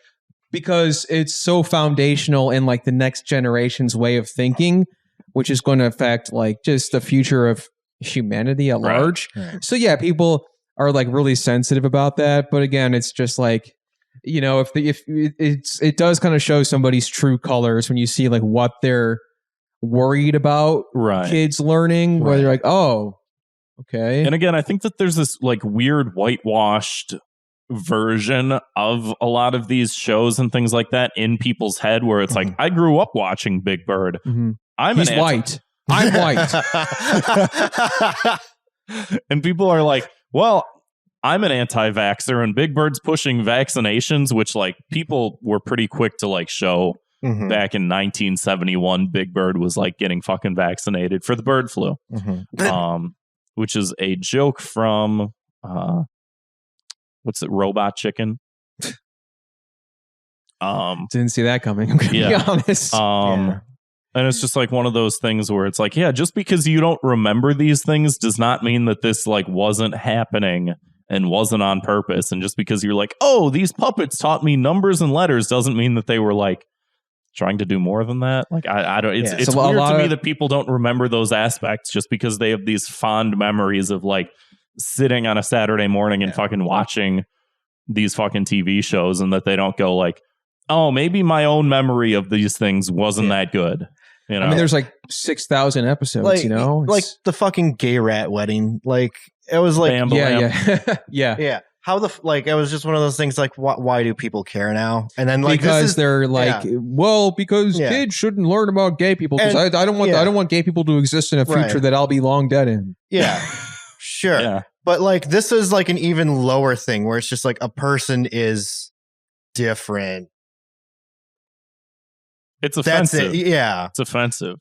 because it's so foundational in like the next generation's way of thinking, which is going to affect like just the future of humanity at large. Right. So yeah, people are like really sensitive about that. But again, it's just like, if it does kind of show somebody's true colors when you see like what they're worried about kids learning, where they're like, oh, okay. And again, I think that there's this like weird whitewashed version of a lot of these shows and things like that in people's head where it's like, I grew up watching Big Bird. He's white. I'm white. And people are like, well, I'm an anti-vaxxer and Big Bird's pushing vaccinations, which like people were pretty quick to like show back in 1971. Big Bird was like getting fucking vaccinated for the bird flu, which is a joke from what's it? Robot Chicken. Didn't see that coming. I'm gonna be honest. And it's just like one of those things where it's like, yeah, just because you don't remember these things does not mean that this like wasn't happening and wasn't on purpose. And just because you're like, oh, these puppets taught me numbers and letters doesn't mean that they were like trying to do more than that. Like, I don't, it's so weird to me that people don't remember those aspects just because they have these fond memories of like sitting on a Saturday morning and fucking watching these fucking TV shows, and that they don't go like, oh, maybe my own memory of these things wasn't that good. I mean, there's like 6,000 episodes, like the fucking gay rat wedding. Like it was like, yeah. How it was just one of those things. Like, why do people care now? And then like because they're like, because kids shouldn't learn about gay people. Because I don't want gay people to exist in a future that I'll be long dead in. Yeah, sure. Yeah. But like this is like an even lower thing where it's just like a person is different. It's offensive. That's it. Yeah. It's offensive.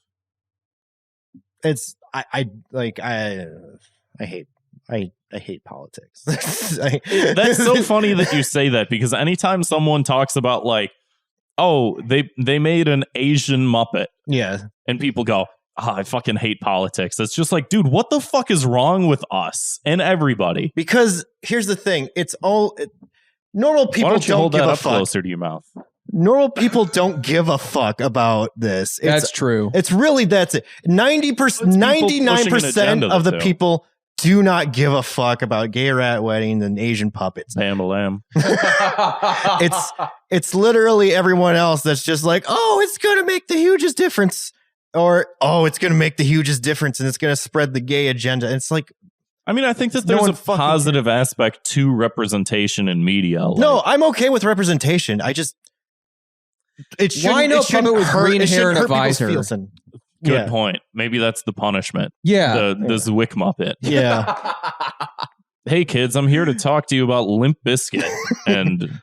It's I hate politics. That's so funny that you say that, because anytime someone talks about like, oh, they made an Asian Muppet. Yeah. And people go, I fucking hate politics. It's just like, dude, what the fuck is wrong with us and everybody? Because here's the thing. It's all... Normal people Why don't you hold give that a up fuck. closer to your mouth? Normal people don't give a fuck about this. That's true. It's really, that's it. 99% of the people do not give a fuck about gay rat weddings and Asian puppets. Bam-a-lam. It's literally everyone else that's just like, oh, it's going to make the hugest difference. Or, oh, it's going to make the hugest difference and it's going to spread the gay agenda. And it's like, I mean, I think that there's a positive aspect to representation in media. Like, no, I'm okay with representation. I just, it shouldn't, why no puppet with green hair and a visor? Good point. Maybe that's the punishment. Yeah. The Zwick Muppet. Yeah. Hey, kids, I'm here to talk to you about Limp Bizkit and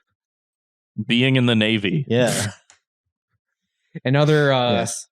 being in the Navy. Yeah. And other Yes.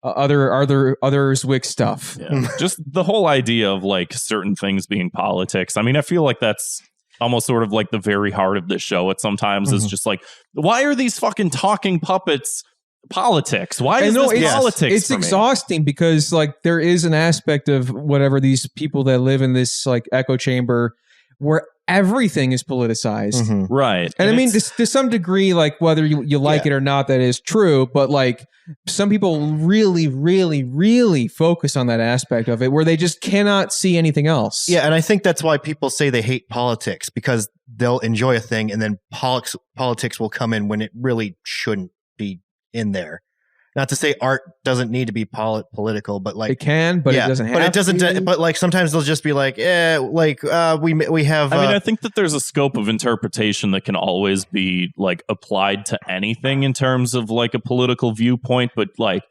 other Zwick stuff. Yeah. Just the whole idea of like certain things being politics. I mean, I feel like that's almost sort of like the very heart of this show. It sometimes is just like, why are these fucking talking puppets politics? Why is this politics? It's exhausting because like there is an aspect of whatever these people that live in this like echo chamber where everything is politicized. Right. And I mean, to some degree, like whether you like it or not, that is true. But like some people really, really, really focus on that aspect of it where they just cannot see anything else. Yeah, and I think that's why people say they hate politics, because they'll enjoy a thing and then politics will come in when it really shouldn't be in there. Not to say art doesn't need to be political, but like it can, but it doesn't have. But it doesn't. But like sometimes they'll just be like, we have. I mean, I think that there's a scope of interpretation that can always be like applied to anything in terms of like a political viewpoint, but like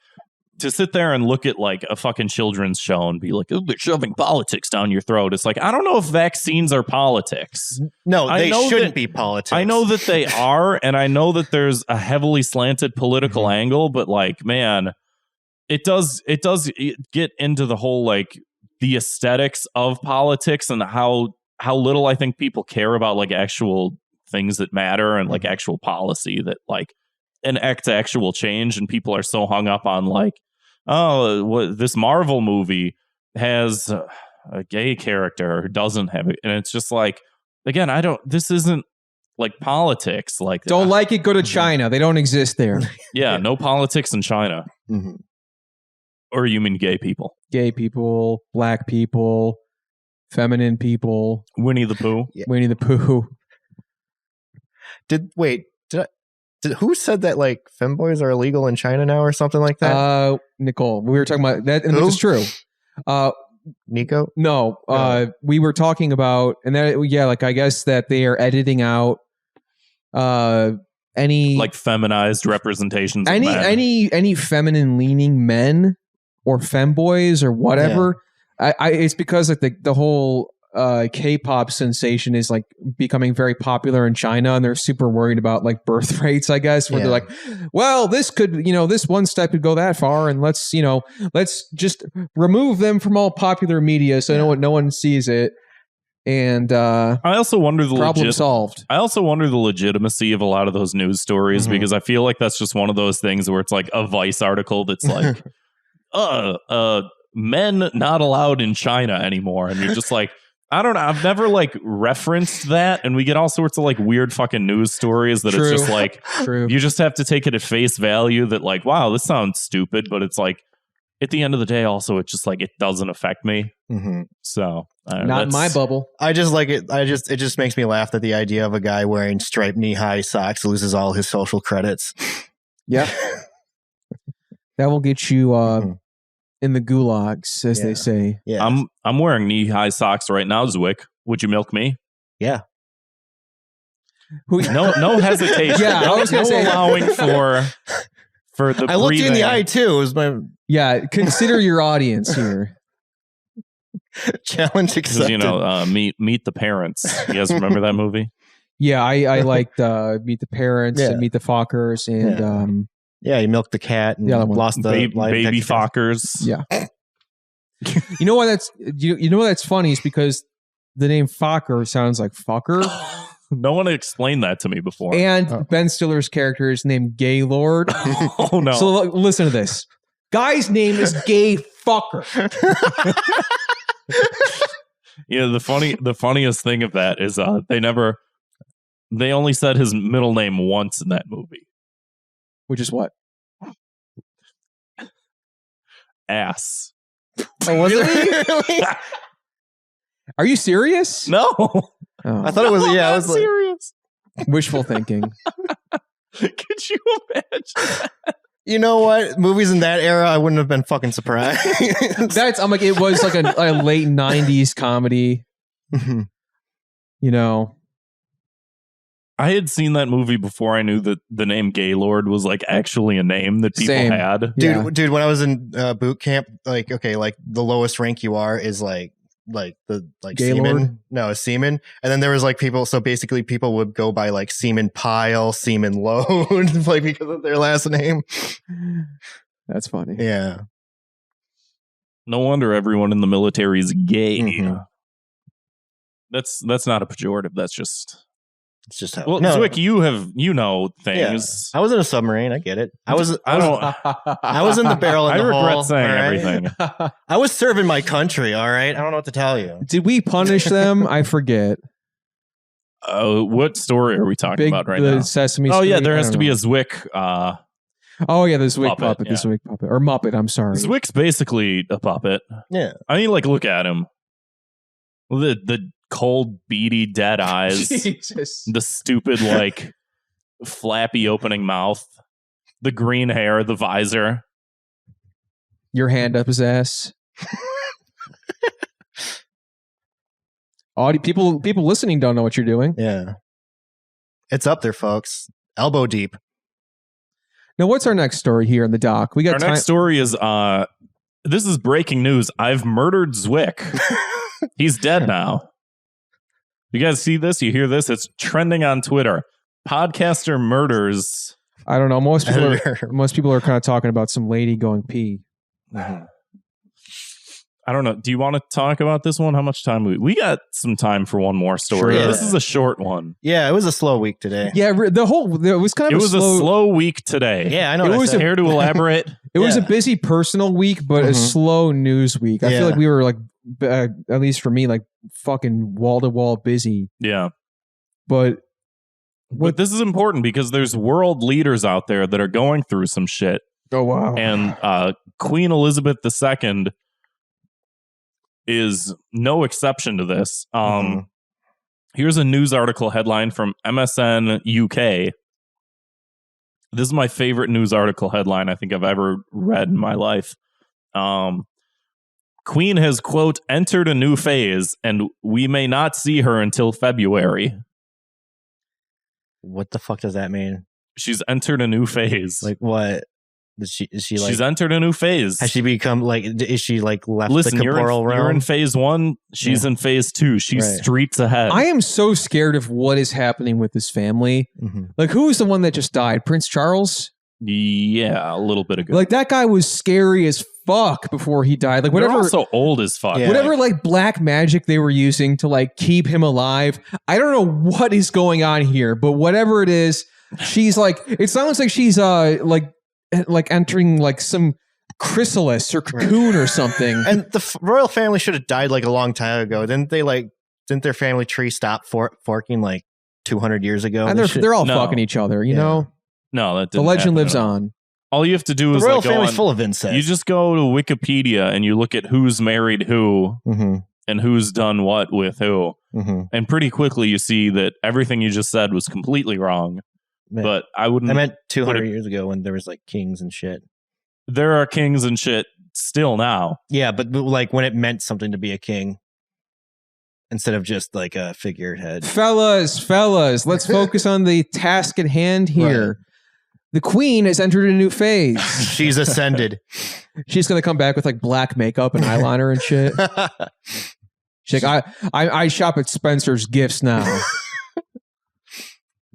to sit there and look at like a fucking children's show and be like, oh, they're shoving politics down your throat. It's like, I don't know if vaccines are politics. No, they shouldn't be politics. I know that they are, and I know that there's a heavily slanted political angle, but like, man, it does get into the whole like the aesthetics of politics and how little I think people care about like actual things that matter and like actual policy that like enact actual change, and people are so hung up on like, oh, this Marvel movie has a gay character who doesn't have it. And it's just like, again, this isn't like politics. Like, don't like it, go to China. They don't exist there. Yeah, no politics in China. Or you mean gay people? Gay people, black people, feminine people. Winnie the Pooh. Yeah. Winnie the Pooh. Who said that like femboys are illegal in China now or something like that? Nicole, we were talking about that, and this is true. Nico? No, we were talking about, and that like I guess that they are editing out any like feminized representations, any feminine leaning men or femboys or whatever. Yeah. It's because like the whole K-pop sensation is like becoming very popular in China, and they're super worried about like birth rates, I guess, where they're like, well, this could, this one step could go that far, and let's just remove them from all popular media so no one sees it. And I also wonder the problem solved. I also wonder the legitimacy of a lot of those news stories, because I feel like that's just one of those things where it's like a Vice article that's like, men not allowed in China anymore, and you're just like, I don't know. I've never like referenced that, and we get all sorts of like weird fucking news stories that it's just like, you just have to take it at face value that like, wow, this sounds stupid, but it's like at the end of the day, also it's just like it doesn't affect me. So not in my bubble. I just like it. It just makes me laugh at the idea of a guy wearing striped knee-high socks loses all his social credits. Yeah, that will get you in the gulags, as they say. Yeah, I'm wearing knee-high socks right now, Zwick. Would you milk me? Yeah. No hesitation. Yeah, I was gonna say allowing for the. I looked you in the eye too. It was my consider your audience here. Challenge accepted. Meet the Parents. You guys remember that movie? Yeah, I liked Meet the Parents and Meet the Fockers and he milked the cat and lost the baby Fockers. Yeah. You know why that's funny is because the name Focker sounds like fucker. No one explained that to me before. And Ben Stiller's character is named Gaylord. Oh no. So listen to this. Guy's name is Gay fucker. Yeah, the funniest thing of that is they only said his middle name once in that movie. Which is what? Ass. Oh, was it really? Are you serious? No. Oh, I thought it was. Yeah, I was like, serious. wishful thinking. Could you imagine? you know what? Movies in that era, I wouldn't have been fucking surprised. I'm like, it was like a late 90s comedy. You know. I had seen that movie before I knew that the name Gaylord was like actually a name that people Same. had. Dude, when I was in boot camp, like, okay, like the lowest rank you are is like Gaylord? seaman. No, a seaman. And then there was like people. So basically, people would go by like Seaman Pile, Seaman Load, like because of their last name. That's funny. Yeah. No wonder everyone in the military is gay. Mhm. That's not a pejorative. That's just. It's just how. Well, No. Zwick, you know things. I was in a submarine. I get it. I was in the barrel. In I the regret hole, saying all right? everything. I was serving my country. All right. I don't know what to tell you. Did we punish them? I forget. What story are we talking about right now? Sesame Oh Street? yeah, there I has don't to be know. a Zwick. Oh yeah, the Zwick puppet. yeah. The Zwick puppet. Or Muppet, I'm sorry. Zwick's basically a puppet. Yeah. I mean, like, look at him. The cold, beady, dead eyes. Jesus. The stupid, like, flappy opening mouth. The green hair, the visor. Your hand up his ass. People listening don't know what you're doing. Yeah. It's up there, folks. Elbow deep. Now, what's our next story here in the doc? We got Our next story is this is breaking news. I've murdered Zwick. He's dead now. You guys see this? You hear this? It's trending on Twitter. Podcaster murders. I don't know. Most people are kind of talking about some lady going pee. I don't know. Do you want to talk about this one? How much time we got some time for one more story. Sure. This is a short one. Yeah, it was a slow week today. Yeah, it was kind of It was a slow week today. Yeah, I know. It was Care to elaborate? It was a Yeah. busy personal week, but a slow news week. I feel Yeah. like we were like, at least for me, like fucking wall to wall busy. Yeah. But But this is important because there's world leaders out there that are going through some shit. oh wow, And Queen Elizabeth II is no exception to this. Here's a news article headline from MSN UK. This is my favorite news article headline I think I've ever read in my life. Queen has, quote, entered a new phase, and we may not see her until February. What the fuck does that mean? She's entered a new phase. Like what? Is she like? She's entered a new phase. Has she become like? Is she like left Listen, the you're corporal realm? in phase 1. She's in phase 2. She's Right. streets ahead. I am so scared of what is happening with this family. Mhm. Like, who is the one that just died? Prince Charles? Yeah, a little bit ago. Like, that guy was scary as fuck before he died. Like, They're whatever. also old as fuck. Yeah. Whatever like black magic they were using to like keep him alive. I don't know what is going on here, but whatever it is, she's like, it sounds like she's like entering like some chrysalis or cocoon or something. And the royal family should have died like a long time ago. Didn't their family tree stop forking like 200 years ago? And they're all No. fucking each other, you Yeah. know? No, that The didn't legend happen lives at all. on. All you have to do the is royal like go family's on, full of incest. you just go to Wikipedia and you look at who's married who Mm-hmm. and who's done what with who. Mm-hmm. And pretty quickly you see that everything you just said was completely wrong. But I wouldn't. I meant 200 Would it- years ago when there was like kings and shit. There are kings and shit still now. Yeah, but like when it meant something to be a king instead of just like a figurehead. Fellas, let's focus on the task at hand here. Right. The queen has entered a new phase. She's ascended. She's gonna come back with like black makeup and eyeliner and shit. She's like, I shop at Spencer's Gifts now.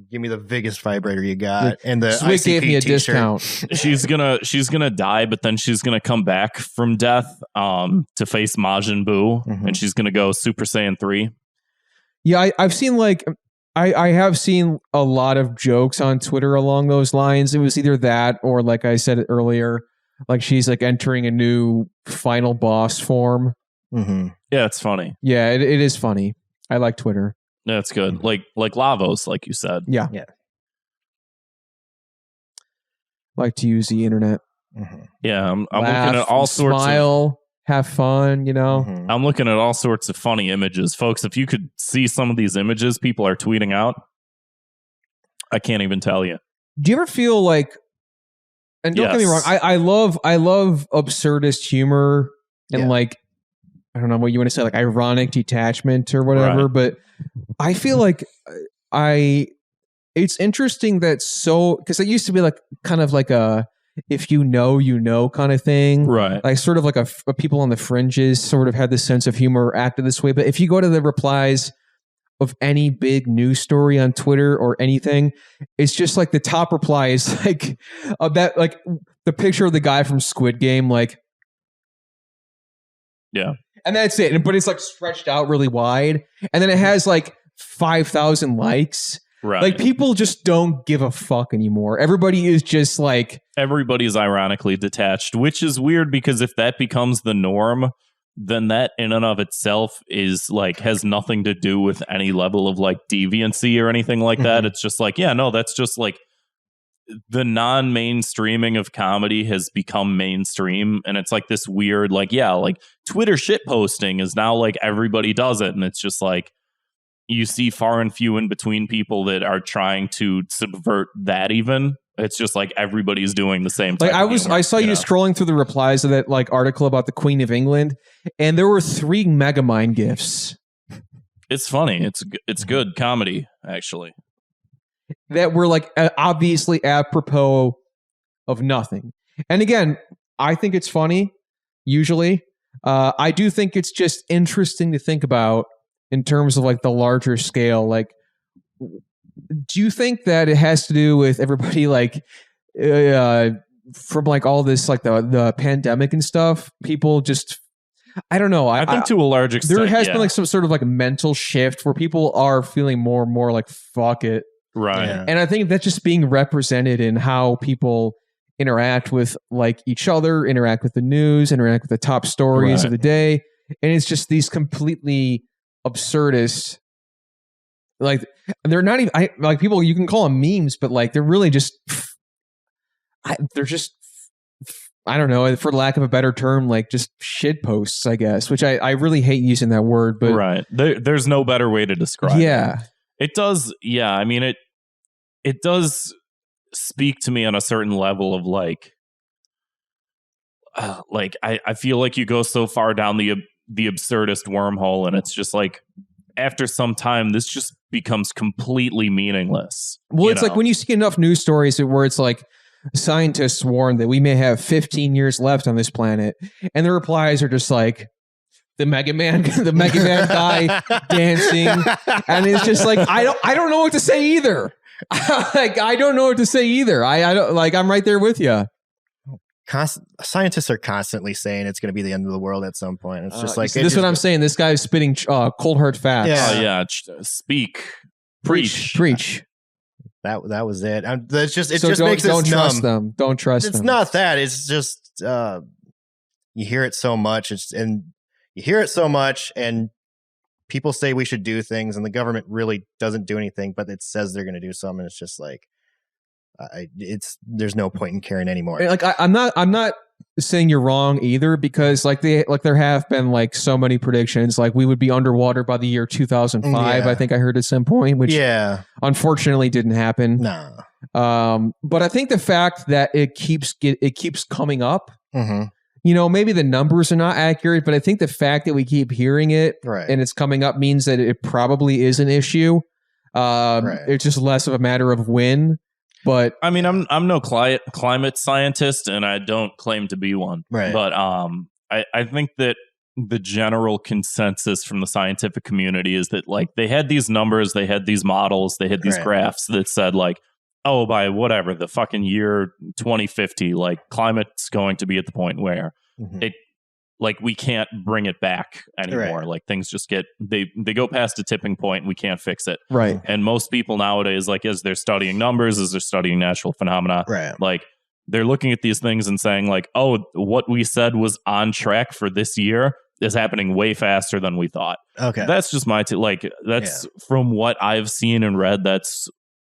Give me the biggest vibrator you got, and the Zwick ICP gave me a t-shirt. discount. She's gonna die, but then she's gonna come back from death to face Majin Buu, Mhm. and she's gonna go Super Saiyan 3. Yeah, I've seen like I have seen a lot of jokes on Twitter along those lines. It was either that or like I said earlier, like she's like entering a new final boss form. Mm-hmm. Yeah, it's funny. Yeah, it is funny. I like Twitter. Yeah, it's good. Like Lavos, like you said. Yeah. Yeah. Like to use the internet. Mm-hmm. Yeah, I'm Laugh, looking at all sorts of smile, have fun, you know. Mm-hmm. I'm looking at all sorts of funny images. Folks, if you could see some of these images people are tweeting out, I can't even tell you. Do you ever feel like, and don't get me wrong, Yes. I love absurdist humor and Yeah. like, I don't know what you want to say, like ironic detachment or whatever, Right. but I feel like it's interesting that because it used to be like kind of like a, if you know kind of thing. Right. Like sort of like a people on the fringes sort of had this sense of humor or acted this way. But if you go to the replies of any big news story on Twitter or anything, it's just like the top reply is like that, like the picture of the guy from Squid Game, like, Yeah. and that's it. But it's like stretched out really wide, and then it has like 5,000 likes. Right. Like people just don't give a fuck anymore. Everybody is just like, Everybody's ironically detached, which is weird because if that becomes the norm, then that in and of itself is like has nothing to do with any level of like deviancy or anything like that. Mhm. It's just like, yeah, no, that's just like the non-mainstreaming of comedy has become mainstream, and it's like this weird, like, yeah, like Twitter shit posting is now like everybody does it, and it's just like you see far and few in between people that are trying to subvert that. Even it's just like everybody's doing the same. like type of humor, I saw you know? scrolling through the replies of that like article about the Queen of England, and there were 3 Megamind gifs It's funny. It's good comedy actually. that were like obviously apropos of nothing. And again, I think it's funny. Usually, I do think it's just interesting to think about in terms of like the larger scale. Like, do you think that it has to do with everybody like from like all this like the pandemic and stuff? People just, I don't know. I think to a large extent there has yeah. been like some sort of like a mental shift where people are feeling more and more like fuck it. right. Yeah. And I think that's just being represented in how people interact with like each other, interact with the news, interact with the top stories Right. of the day. And it's just these completely absurdist, like they're not even like people, you can call them memes, but like they're really just they're just, I don't know, for lack of a better term, like just shit posts, I guess, which I really hate using that word, but right. There's no better way to describe it. yeah. It does, yeah. I mean, it does speak to me on a certain level of like I feel like you go so far down the absurdist wormhole, and it's just like after some time, this just becomes completely meaningless. Well, it's like when you see enough news stories where it's like scientists warn that we may have 15 years left on this planet, and the replies are just like the Mega Man guy dancing, and it's just like I don't know what to say either. Like I don't know what to say either. I don't like. I'm right there with you. Scientists are constantly saying it's going to be the end of the world at some point. It's just like this is what I'm saying. This guy's spitting cold hard facts. Yeah. oh yeah, speak, preach. that was it. That's just So just don't, makes don't us trust numb. them. Don't trust It's them. not that. It's just you hear it so much. And people say we should do things, and the government really doesn't do anything, but it says they're going to do something. It's just like there's no point in caring anymore. Like I'm not saying you're wrong either, because like there have been like so many predictions, like we would be underwater by the year 2005. Yeah. I think I heard at some point, which Yeah, unfortunately didn't happen. no. But I think the fact that it keeps coming up, Mm-hmm. you know, maybe the numbers are not accurate, but I think the fact that we keep hearing it Right. and it's coming up means that it probably is an issue. Right. It's just less of a matter of when. But I mean, I'm no climate scientist, and I don't claim to be one. Right. But I think that the general consensus from the scientific community is that like they had these numbers, they had these models, they had these Right. graphs that said like, oh, by whatever the fucking year 2050, like climate's going to be at the point where Mhm. it like we can't bring it back anymore. Right. Like things just get they go past a tipping point and we can't fix it. right. And most people nowadays, like as they're studying numbers, as they're studying natural phenomena, Right. like they're looking at these things and saying like, oh, what we said was on track for this year is happening way faster than we thought. Okay. That's just my that's from what I've seen and read. That's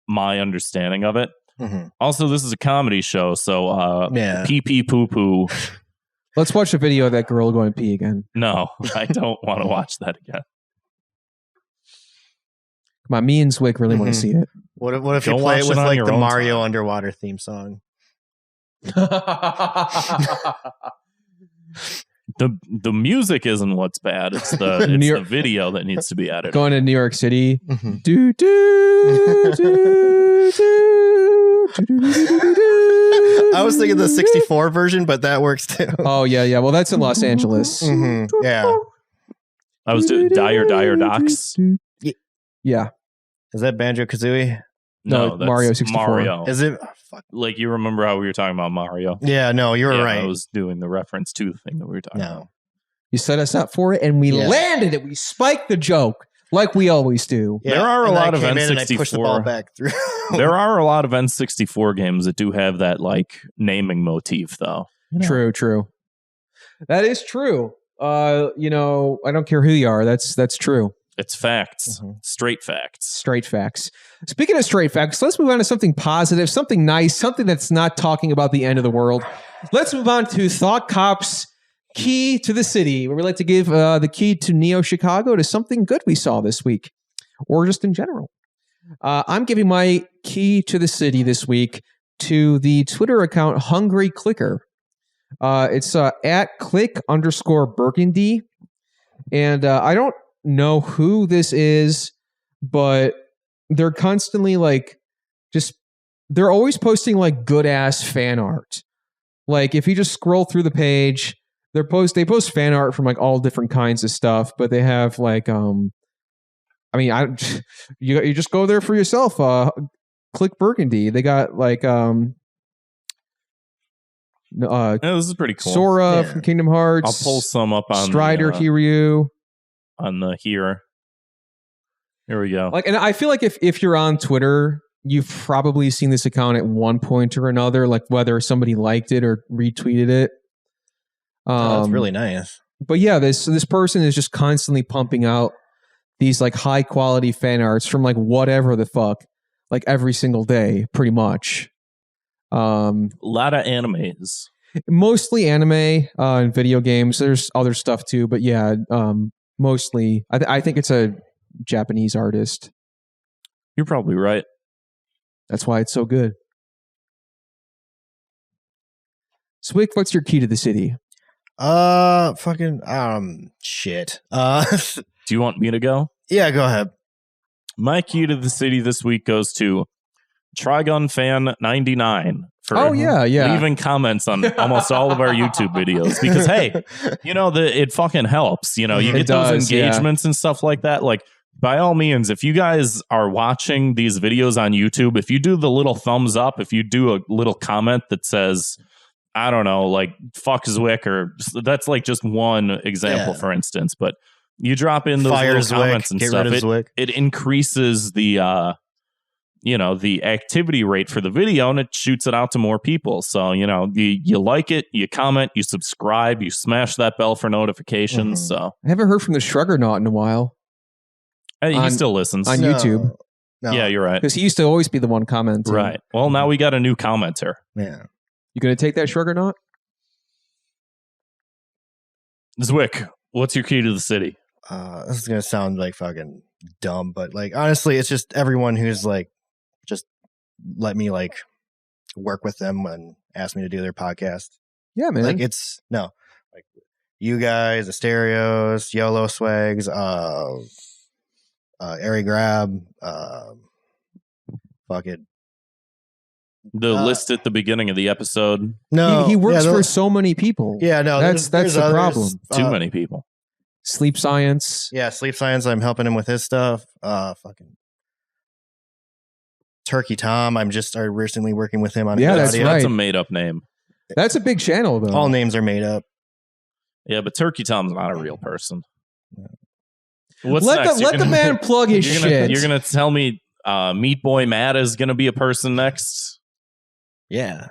my understanding of it. Mm-hmm. Also, this is a comedy show, so pee pee poo poo. Let's watch a video of that girl going pee again. No, I don't want to watch that again. Come on, me and Zwick really want to see it. What if you play it with like the Mario underwater theme song? The music isn't what's bad. It's the video that needs to be added. Going to New York City. Mm-hmm. Do, do, do, do, do. I was thinking the 64 version, but that works too. Oh, yeah. Well, that's in Los Angeles. Mm-hmm. Yeah. I was doing Dire Docks. Yeah. Is that Banjo-Kazooie? No, that's Mario 64. Mario. Is it? Oh, fuck. Like, you remember how we were talking about Mario? Yeah, no, you were right. I was doing the reference to the thing that we were talking about. You set us up for it, and we landed it. We spiked the joke, like we always do. Yeah, there are a lot of N64. And I pushed the ball back through. There are a lot of N64 games that do have that, like, naming motif, though. True. That is true. I don't care who you are. That's true. It's facts. Mm-hmm. Straight facts. Speaking of straight facts, let's move on to something positive, something nice, something that's not talking about the end of the world. Let's move on to Thought Cop's Key to the City, where we like to give the key to Neo Chicago to something good we saw this week, or just in general. I'm giving my key to the city this week to the Twitter account Hungry Clicker. It's at click_Burgundy. And I don't know who this is, but they're constantly they're always posting like good ass fan art. Like if you just scroll through the page, they post fan art from like all different kinds of stuff, but they have like you just go there for yourself. Click Burgundy. They got like this is pretty cool. Sora from Kingdom Hearts. I'll pull some up on Strider Kiryu. On the here we go. Like, and I feel like if you're on Twitter, you've probably seen this account at one point or another, like whether somebody liked it or retweeted it. That's really nice. But yeah, this person is just constantly pumping out these like high quality fan arts from like whatever the fuck, like every single day, pretty much. A lot of animes. Mostly anime and video games. There's other stuff too, but yeah, mostly. I think it's a Japanese artist. You're probably right. That's why it's so good. Zwick, what's your key to the city? Shit. Do you want me to go? Yeah, go ahead. My key to the city this week goes to Trigun Fan 99 for leaving comments on almost all of our YouTube videos, because hey, it fucking helps. You get those engagements and stuff like that. Like, by all means, if you guys are watching these videos on YouTube, if you do the little thumbs up, if you do a little comment that says, I don't know, like fuck Zwick, or that's like just one example, for instance, but you drop in those little comments and stuff, it increases the the activity rate for the video, and it shoots it out to more people. So, you like it, you comment, you subscribe, you smash that bell for notifications. Mm-hmm. So I haven't heard from the Shruggernaut in a while. He still listens. On YouTube. No. Yeah, you're right. Because he used to always be the one commenting. Right. Well, now we got a new commenter. Yeah. You going to take that Shruggernaut? Zwick, what's your key to the city? This is going to sound like fucking dumb, but like, honestly, it's just everyone who's like, just let me like work with them and ask me to do their podcast. Yeah, man. Like like you guys, the Stereos, YOLO Swags, Airy Grab, fucking the list at the beginning of the episode. No, he works for so many people. Yeah, no, that's the problem. Too many people. Sleep Science. Yeah, Sleep Science. I'm helping him with his stuff. Fucking Turkey Tom. I'm just recently working with him on his that's audio. right. That's a made up name. That's a big channel, though. All names are made up. Yeah, but Turkey Tom's not a real person. What's let next? the man plug his shit. You're gonna tell me Meat Boy Matt is gonna be a person next? Yeah.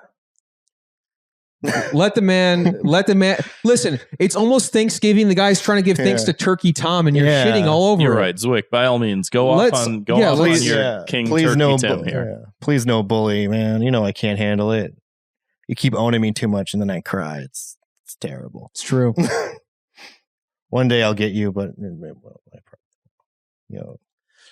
Let the man. Listen, it's almost Thanksgiving. The guy's trying to give thanks to Turkey Tom, and you're shitting all over. You're it. right, Zwick. By all means, go off on your King Turkey Tim here. Yeah. Please no bully, man. You know I can't handle it. You keep owning me too much, and then I cry. It's terrible. It's true. One day I'll get you, but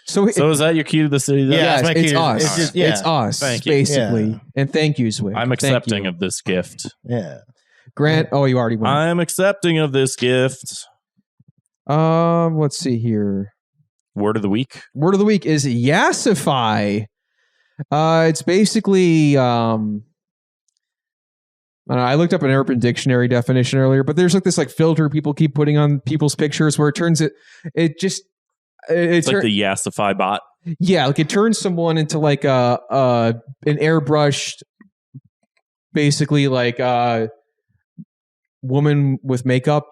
So is that your key to the city? Then? Yeah, it's us. It's just, it's us, basically. Yeah. And thank you, Zwick. I'm accepting of this gift. Yeah. Grant, you already went. I'm accepting of this gift. Let's see here. Word of the week. Word of the week is yassify. It's basically I looked up an Urban Dictionary definition earlier, but there's like this filter people keep putting on people's pictures where it turns it's like the yassify bot. Yeah, like it turns someone into like an airbrushed, basically like woman with makeup,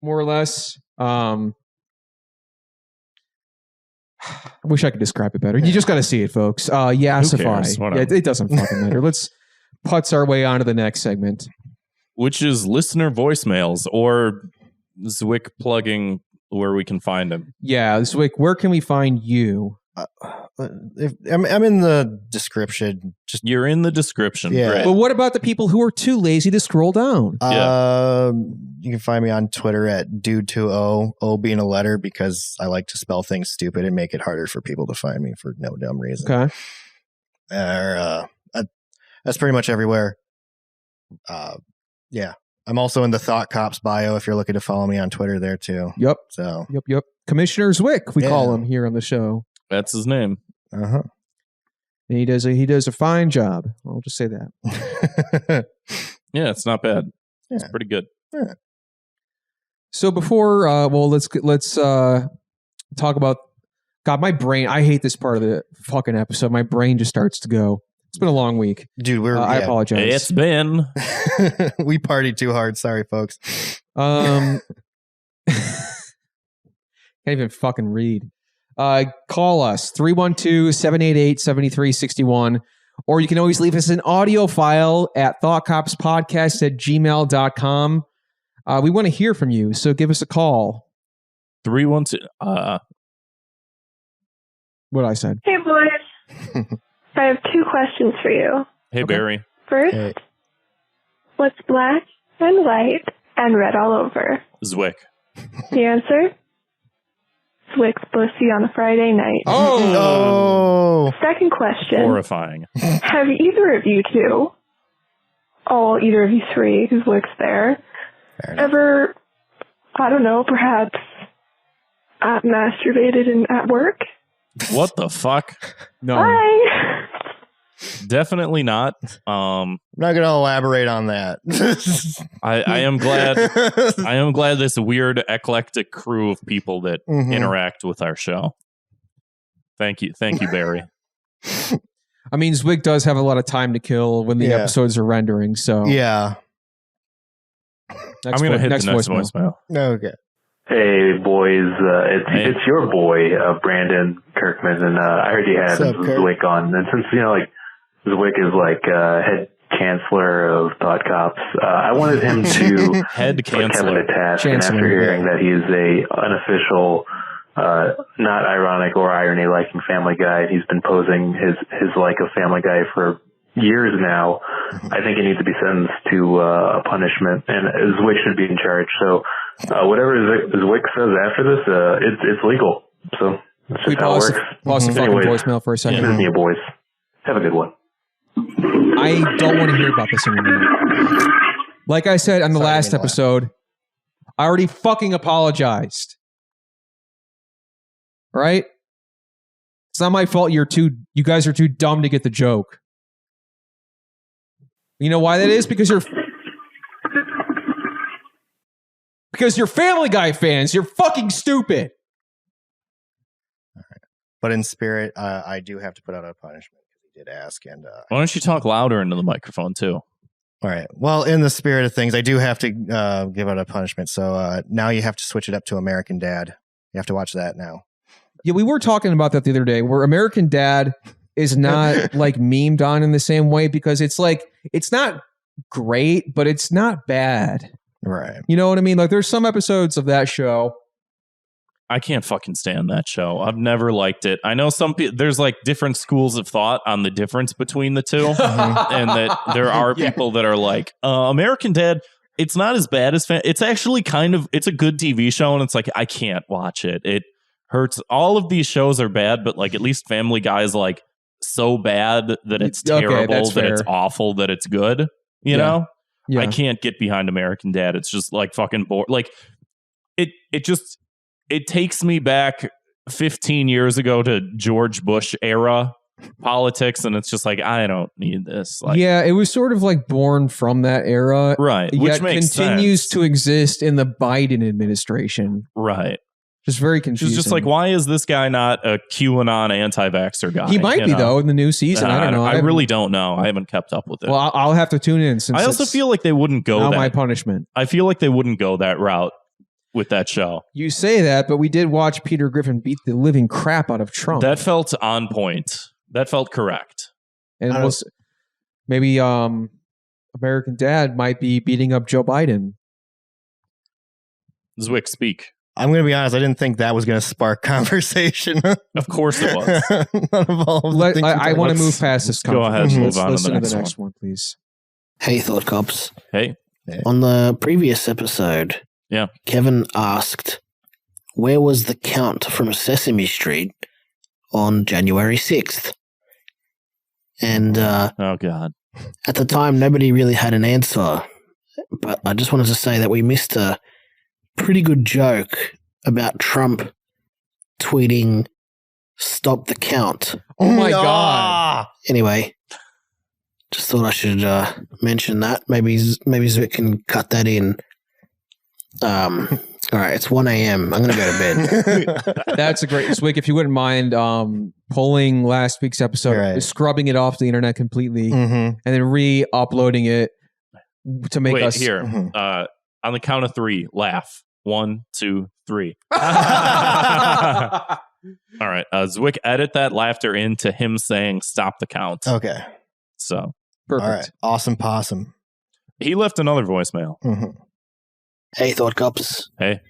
more or less. I wish I could describe it better. You just got to see it, folks. Yassify. Yeah, it doesn't fucking matter. Let's putz our way on to the next segment, which is listener voicemails or Zwick plugging where we can find him. Yeah, Zwick, where can we find you? I'm in the description. You're in the description. Yeah. Great. But what about the people who are too lazy to scroll down? You can find me on Twitter at dude2o, O being a letter because I like to spell things stupid and make it harder for people to find me for no dumb reason. Okay. That's pretty much everywhere. Yeah. I'm also in the Thought Cops bio if you're looking to follow me on Twitter there too. Yep. So. Yep. Commissioner Zwick, we call him here on the show. That's his name. Uh-huh. And he does a fine job. I'll just say that. Yeah, it's not bad. Yeah. It's pretty good. Yeah. So before, let's talk about. God, my brain. I hate this part of the fucking episode. My brain just starts to go. It's been a long week, dude. I apologize. It's been. We partied too hard. Sorry, folks. Can't even fucking read. Call us 312-788-7361, or you can always leave us an audio file at thoughtcopspodcast@gmail.com. We want to hear from you, so give us a call. 312. What I said. Hey, boys. I have 2 questions for you. Hey, Barry. First, what's black and white and red all over? Zwick. The answer? Zwick's pussy on a Friday night. Oh! Second question. Horrifying. Have either of you two, either of you 3, who Zwick's there, ever, I don't know, perhaps masturbated at work? What the fuck? No. Hi. Definitely not. I'm not going to elaborate on that. I am glad. I am glad this weird eclectic crew of people that interact with our show. Thank you, Barry. I mean, Zwick does have a lot of time to kill when the episodes are rendering. So yeah. I'm going to hit the next voicemail. Okay. Hey boys, it's your boy Brandon Kirkman, and I heard you had Zwick on, and since Zwick is head chancellor of Thought Cops, I wanted him to head chancellor have a task, and after hearing that he is a unofficial, not ironic or irony liking Family Guy, and he's been posing his like of Family Guy for years now, I think he needs to be sentenced to a punishment, and Zwick should be in charge. So whatever Zwick says after this, it's legal. So that's just how it works. Pause the fucking voicemail for a second. This is you, boys. Have a good one. I don't want to hear about this anymore. Like I said on the last episode, I already fucking apologized. Right? It's not my fault you guys are too dumb to get the joke. You know why that is? Because you're Family Guy fans. You're fucking stupid. All right. But in spirit, I do have to put out a punishment because he did ask. And why don't you talk louder into the microphone too? All right. Well, in the spirit of things, I do have to give out a punishment. So now you have to switch it up to American Dad. You have to watch that now. Yeah, we were talking about that the other day, where American Dad is not like memed on in the same way, because it's like, it's not great, but it's not bad. Right. You know what I mean? Like there's some episodes of that show. I can't fucking stand that show. I've never liked it. I know some people, there's like different schools of thought on the difference between the two. And that there are people that are like, American Dad, it's not as bad as, it's actually kind of, it's a good TV show. And it's like, I can't watch it. It hurts. All of these shows are bad, but like at least Family Guy is like so bad that it's terrible, that it's awful, that it's good. You know? Yeah. I can't get behind American Dad. It's just like fucking bored. Like it takes me back 15 years ago to George Bush era politics, and it's just like, I don't need this. Like, yeah, it was sort of like born from that era. Right. Which continues to exist in the Biden administration. Right. Just very confusing. It's just like, why is this guy not a QAnon anti-vaxxer guy? He might be, though, in the new season. I don't know. I really don't know. I haven't kept up with it. Well, I'll have to tune in. Since I also feel like they wouldn't go that. My punishment. I feel like they wouldn't go that route with that show. You say that, but we did watch Peter Griffin beat the living crap out of Trump. That felt on point. That felt correct. And maybe American Dad might be beating up Joe Biden. Zwick, speak. I'm going to be honest. I didn't think that was going to spark conversation. Of course it was. I want to move past this. Go ahead and move on to the next one, please. Hey, Thought Cops. Hey. On the previous episode, Kevin asked, where was the count from Sesame Street on January 6th? And oh God. At the time, nobody really had an answer. But I just wanted to say that we missed a pretty good joke about Trump tweeting, "Stop the count." Oh my God. Anyway, just thought I should mention that. Maybe Zwick can cut that in. All right, it's 1 a.m. I'm going to go to bed. That's a great Zwick. If you wouldn't mind pulling last week's episode, scrubbing it off the internet completely, and then re-uploading it to make us here. On the count of 3, laugh. 1, 2, 3. All right, Zwick, edit that laughter into him saying "stop the count." Okay. So perfect. All right. Awesome possum. He left another voicemail. Hey, Thought Cops. Hey.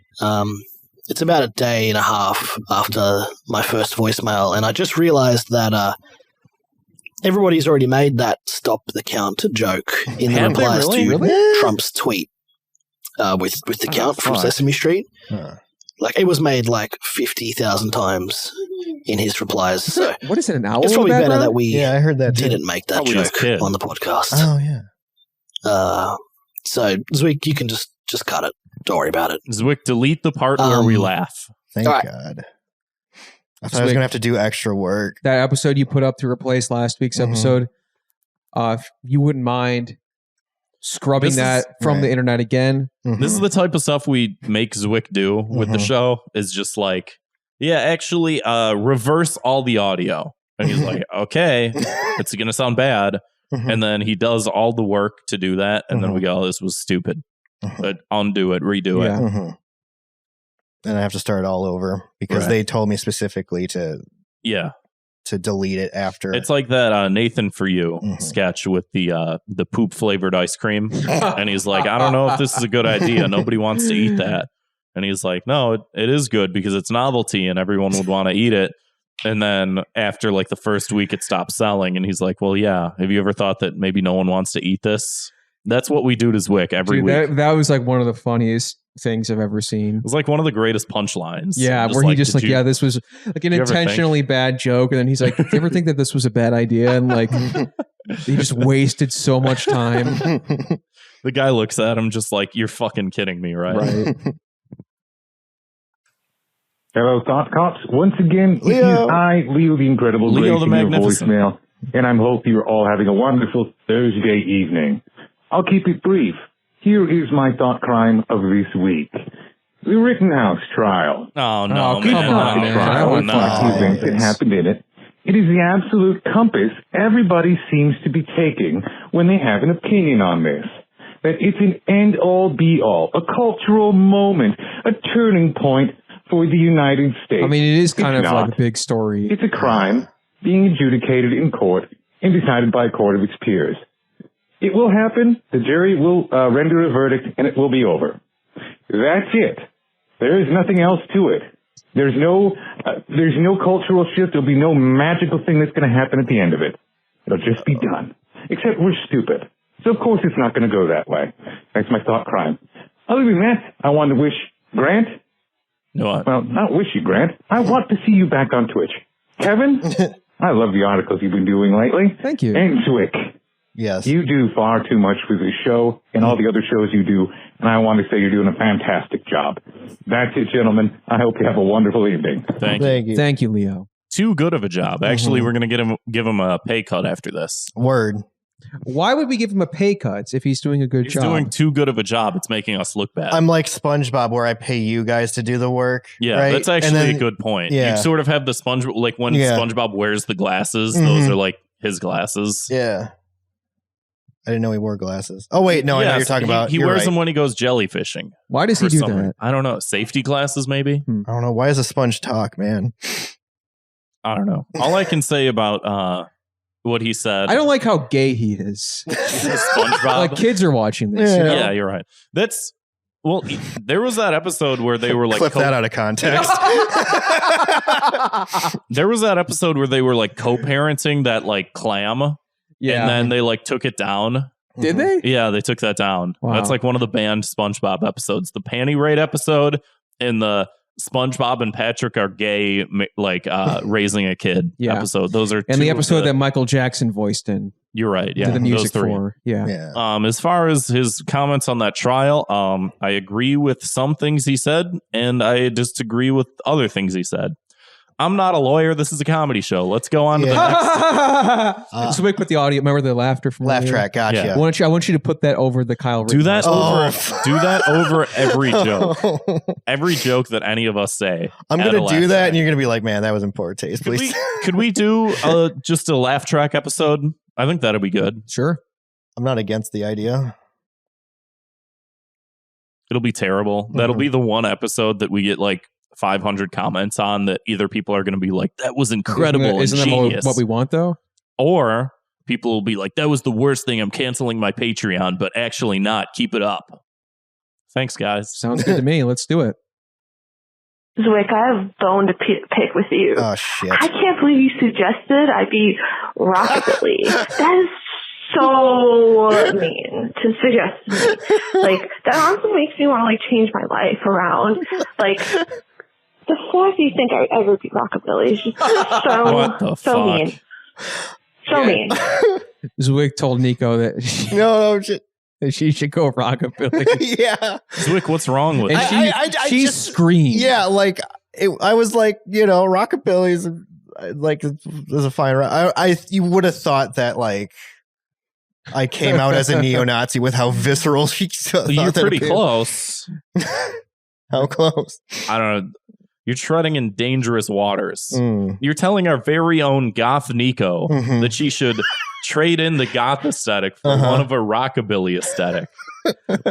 It's about a day and a half after my first voicemail, and I just realized that everybody's already made that "stop the count" joke in the replies to Trump's tweet with the count from Sesame Street. Like, it was made like 50,000 times in his replies. So what is it, an owl? It's probably better that we I heard that didn't make that joke on the podcast. Oh, yeah. So, Zwick, you can just cut it. Don't worry about it. Zwick, delete the part where we laugh. Thank God. I thought I was going to have to do extra work. That episode you put up to replace last week's episode, if you wouldn't mind scrubbing from the internet again. This is the type of stuff we make Zwick do with the show, is just like, actually reverse all the audio. And he's like, okay, it's going to sound bad. And then he does all the work to do that. And then we go, oh, this was stupid. But undo it, redo it. And I have to start all over because they told me specifically to delete it after. It's like that Nathan For You sketch with the poop flavored ice cream. And he's like, I don't know if this is a good idea. Nobody wants to eat that. And he's like, no, it is good because it's novelty and everyone would want to eat it. And then after like the first week, it stopped selling. And he's like, well, yeah. Have you ever thought that maybe no one wants to eat this? That's what we do to Zwick every week. That was like one of the funniest things I've ever seen. It was like one of the greatest punchlines. Yeah, where he just like, this was like an intentionally bad joke. And then he's like, do you ever think that this was a bad idea? And like, he just wasted so much time. The guy looks at him just like, you're fucking kidding me, right? Hello, Thought Cops. Once again, it is I, Leo the Incredible, Leo the Magnificent. Your voicemail, and I hope you're all having a wonderful Thursday evening. I'll keep it brief. Here is my thought crime of this week. The Rittenhouse trial. Oh, no, It's not the trial. It's not the events that happened in it. It is the absolute compass everybody seems to be taking when they have an opinion on this. That it's an end-all, be-all, a cultural moment, a turning point for the United States. I mean, it is kind of like a big story. It's a crime being adjudicated in court and decided by a court of its peers. It will happen. The jury will render a verdict, and it will be over. That's it. There is nothing else to it. There's no cultural shift. There'll be no magical thing that's going to happen at the end of it. It'll just be done. Except we're stupid. So of course it's not going to go that way. That's my thought crime. Other than that, I want to wish Grant. No, well, not wish you, Grant. I want to see you back on Twitch. Kevin, I love the articles you've been doing lately. Thank you. And Zwick. Yes. You do far too much for this show and all the other shows you do, and I want to say you're doing a fantastic job. That's it, gentlemen. I hope you have a wonderful evening. Thank you. Thank you, Leo. Too good of a job. Actually, we're going to give him a pay cut after this. Word. Why would we give him a pay cut if he's doing a good job? He's doing too good of a job. It's making us look bad. I'm like SpongeBob, where I pay you guys to do the work. Yeah, right? that's actually a good point. Yeah. You sort of have the sponge, like when SpongeBob wears the glasses, those are like his glasses. Yeah. I didn't know he wore glasses. Oh, wait. No, I know what you're talking about. He wears them when he goes jellyfishing. Why does he do that? I don't know. Safety glasses, maybe? I don't know. Why does a sponge talk, man? I don't know. All I can say about what he said. I don't like how gay he is. SpongeBob. Like kids are watching this. Yeah, you know? Yeah, you're right. That's there was that episode where they were like clip that out of context. There was that episode where they were like co-parenting that like clam. Yeah. And then they like took it down. Did they? Yeah, they took that down. Wow. That's like one of the banned SpongeBob episodes. The Panty Raid episode and the SpongeBob and Patrick are gay, like raising a kid episode. Those are and the episode that Michael Jackson voiced in. You're right. Yeah, did the music those three. for. Yeah. As far as his comments on that trial, I agree with some things he said, and I disagree with other things he said. I'm not a lawyer. This is a comedy show. Let's go on to the next. Zwick with the audio. Remember the laughter from Laugh earlier? track. Gotcha. Yeah. I want you to put that over the Kyle. Do that Rittenhouse. over. Do that over every joke. Every joke that any of us say. I'm gonna do that, and you're gonna be like, "Man, that was in poor taste." Please. Could we do just a laugh track episode? I think that'd be good. Sure. I'm not against the idea. It'll be terrible. That'll be the one episode that we get like 500 comments on that either people are going to be like, that was incredible. Isn't that genius. what we want though? Or people will be like, that was the worst thing. I'm canceling my Patreon, but actually not. Keep it up. Thanks, guys. Sounds good to me. Let's do it. Zwick, I have a bone to pick with you. Oh, shit. I can't believe you suggested I be rockabilly. That is so mean to suggest to me. Like, that honestly makes me want to, like, change my life around. Like, the fuck do you think I would ever be rockabilly? It's just so mean. So mean. Zwick told Nico that she should go rockabilly. Yeah. Zwick, what's wrong with it? She screamed. Yeah, like, I was like, rockabilly is like, there's a fine. You would have thought that, like, I came out as a neo-Nazi with how visceral she thought. You're pretty close. How close? I don't know. You're treading in dangerous waters. You're telling our very own goth Nico that she should trade in the goth aesthetic for one of a rockabilly aesthetic.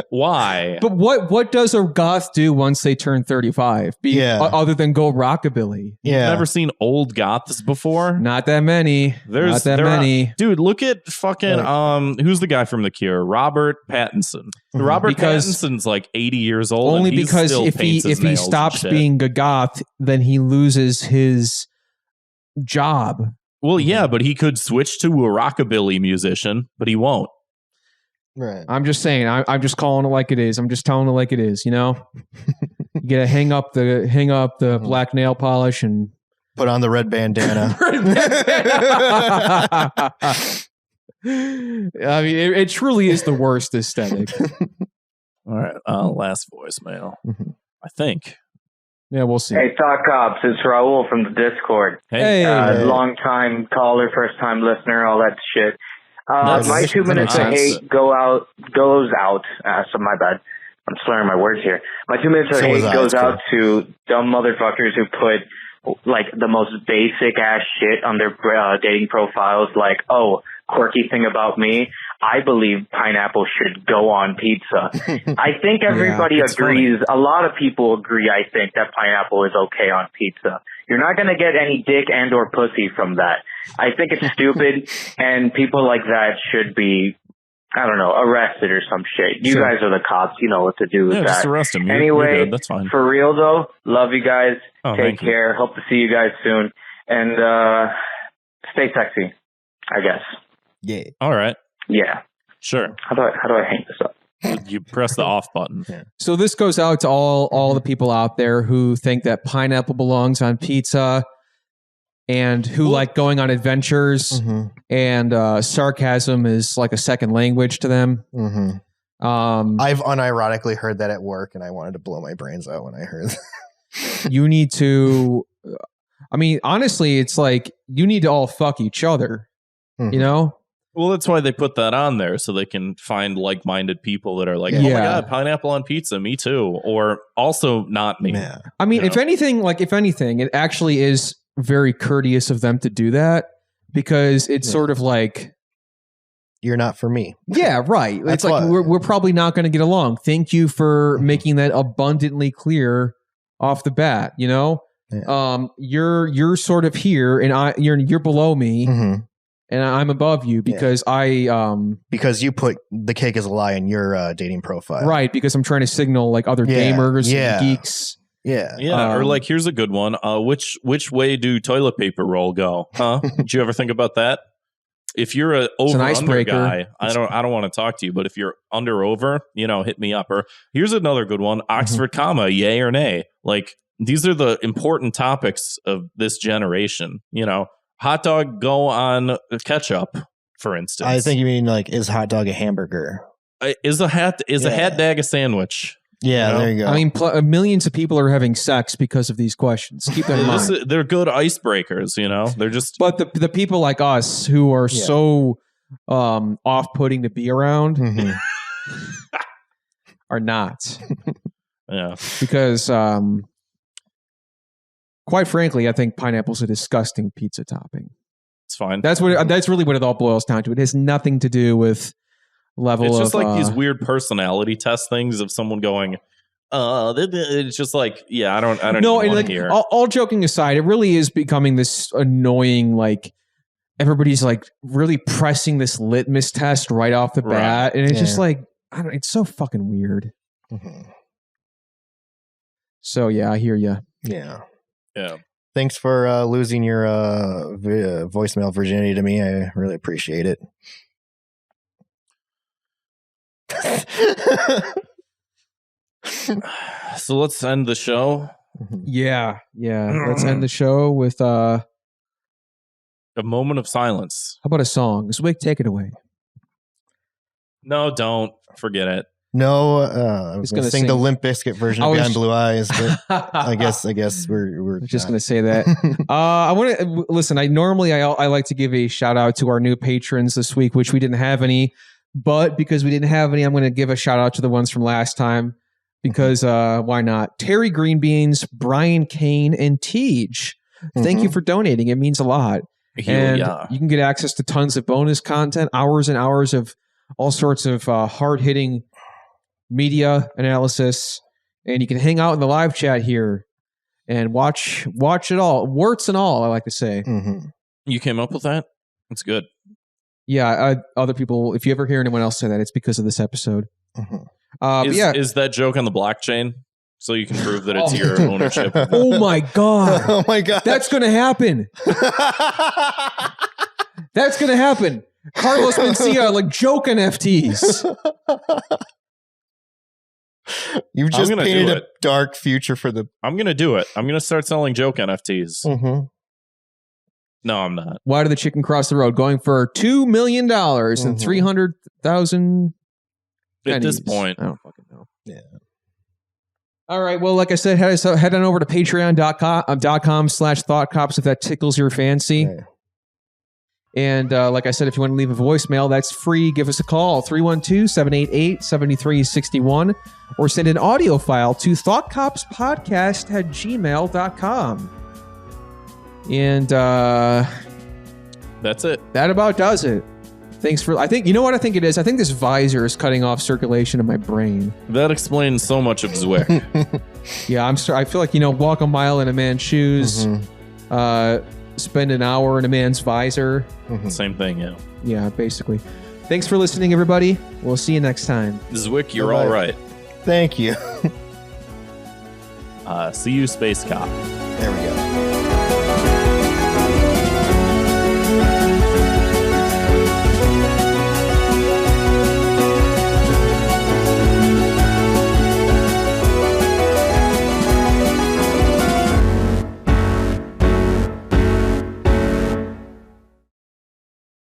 Why? But what does a goth do once they turn 35? Other than go rockabilly. You've never seen old goths before? Not that many. Not that many. Dude, look at fucking who's the guy from The Cure? Robert Pattinson. Robert Pattinson's like 80 years old. Only because if he stops being a goth, then he loses his job. Well, yeah, but he could switch to a rockabilly musician, but he won't. Right. I'm just saying. I'm just calling it like it is. I'm just telling it like it is. You know, you gotta hang up the black nail polish and put on the red bandana. I mean, it truly is the worst aesthetic. All right, last voicemail. I think. Yeah, we'll see. Hey, Thought Cops, it's Raul from the Discord. Hey. Long time caller, first time listener, all that shit. My 2 minutes of hate goes out. So my bad. I'm slurring my words here. My 2 minutes of hate goes out to dumb motherfuckers who put like the most basic ass shit on their dating profiles, like, oh, quirky thing about me, I believe pineapple should go on pizza. I think everybody agrees. Funny. A lot of people agree, I think, that pineapple is okay on pizza. You're not going to get any dick and or pussy from that. I think it's stupid, and people like that should be I don't know, arrested or some shit. You guys are the cops. You know what to do with that. Just arrest him. Anyway, you're good. That's fine. For real though, love you guys. Take care. You. Hope to see you guys soon. And stay sexy, I guess. Yeah. All right. Yeah. Sure. How do I hang this up? You press the off button. Yeah. So this goes out to all the people out there who think that pineapple belongs on pizza and who like going on adventures and sarcasm is like a second language to them. I've unironically heard that at work and I wanted to blow my brains out when I heard that. You need to, I mean, honestly, it's like you need to all fuck each other, you know? Well, that's why they put that on there, so they can find like-minded people that are like, oh my God, pineapple on pizza, me too. Or also not me. Yeah. I mean, if anything, it actually is very courteous of them to do that because it's sort of like, you're not for me. Yeah, right. It's like, we're probably not going to get along. Thank you for making that abundantly clear off the bat, you know? Yeah. You're sort of here and you're below me. And I'm above you because because you put the cake is a lie in your dating profile. Right, because I'm trying to signal like other gamers and geeks. Yeah. Or like, here's a good one. Which way do toilet paper roll go? Huh? Did you ever think about that? If you're a over-under guy, I don't want to talk to you, but if you're under-over, hit me up. Or here's another good one. Oxford comma, yay or nay. Like, these are the important topics of this generation, Hot dog go on ketchup, for instance. I think you mean like, is hot dog a hamburger? Is a hot dog a sandwich? Yeah, there you go. I mean, millions of people are having sex because of these questions. Keep that in mind. They're good icebreakers, They're just. But the people like us who are so off-putting to be around are not. Yeah, because. Quite frankly, I think pineapple's a disgusting pizza topping. It's fine. That's really what it all boils down to. It has nothing to do with level of... It's just like these weird personality test things of someone going, it's just like, I don't no, even and like, hear. All joking aside, it really is becoming this annoying, like, everybody's like really pressing this litmus test right off the bat. And it's just like, it's so fucking weird. So, yeah, I hear you. Yeah. Yeah. Thanks for losing your voicemail virginity to me. I really appreciate it. So let's end the show. Yeah. Let's end the show with a moment of silence. How about a song? Zwick, take it away. No, don't. Forget it. No, I was going to sing the Limp Bizkit version of Behind Blue Eyes, but I guess we're just going to say that. I want to listen. I like to give a shout out to our new patrons this week, which we didn't have any, but because we didn't have any, I'm going to give a shout out to the ones from last time because why not? Terry Greenbeans, Brian Kane, and Tej. Thank you for donating. It means a lot. And you can get access to tons of bonus content, hours and hours of all sorts of hard-hitting media analysis, and you can hang out in the live chat here and watch it all, warts and all, I like to say. You came up with that? That's good. Yeah, other people, if you ever hear anyone else say that, it's because of this episode. Is that joke on the blockchain? So you can prove that it's your ownership. Oh my God. Oh my God. That's going to happen. That's going to happen. Carlos Mencia, like joke NFTs. You've just painted a dark future for the... I'm going to do it. I'm going to start selling joke NFTs. No, I'm not. Why did the chicken cross the road? Going for $2 million and 300,000 at this point. I don't fucking know. Yeah. All right. Well, like I said, head on over to patreon.com/thoughtcops if that tickles your fancy. Right. And like I said, if you want to leave a voicemail, that's free. Give us a call, 312-788-7361, or send an audio file to thoughtcopspodcast@gmail.com. And that's it. That about does it. Thanks for, I think, you know what I think it is? I think this visor is cutting off circulation in my brain. That explains so much of Zwick. Yeah, I feel like, walk a mile in a man's shoes, spend an hour in a man's visor. Same thing, yeah. Yeah, basically. Thanks for listening, everybody. We'll see you next time. Zwick, you're all right. Thank you. See you, Space Cop. There we go.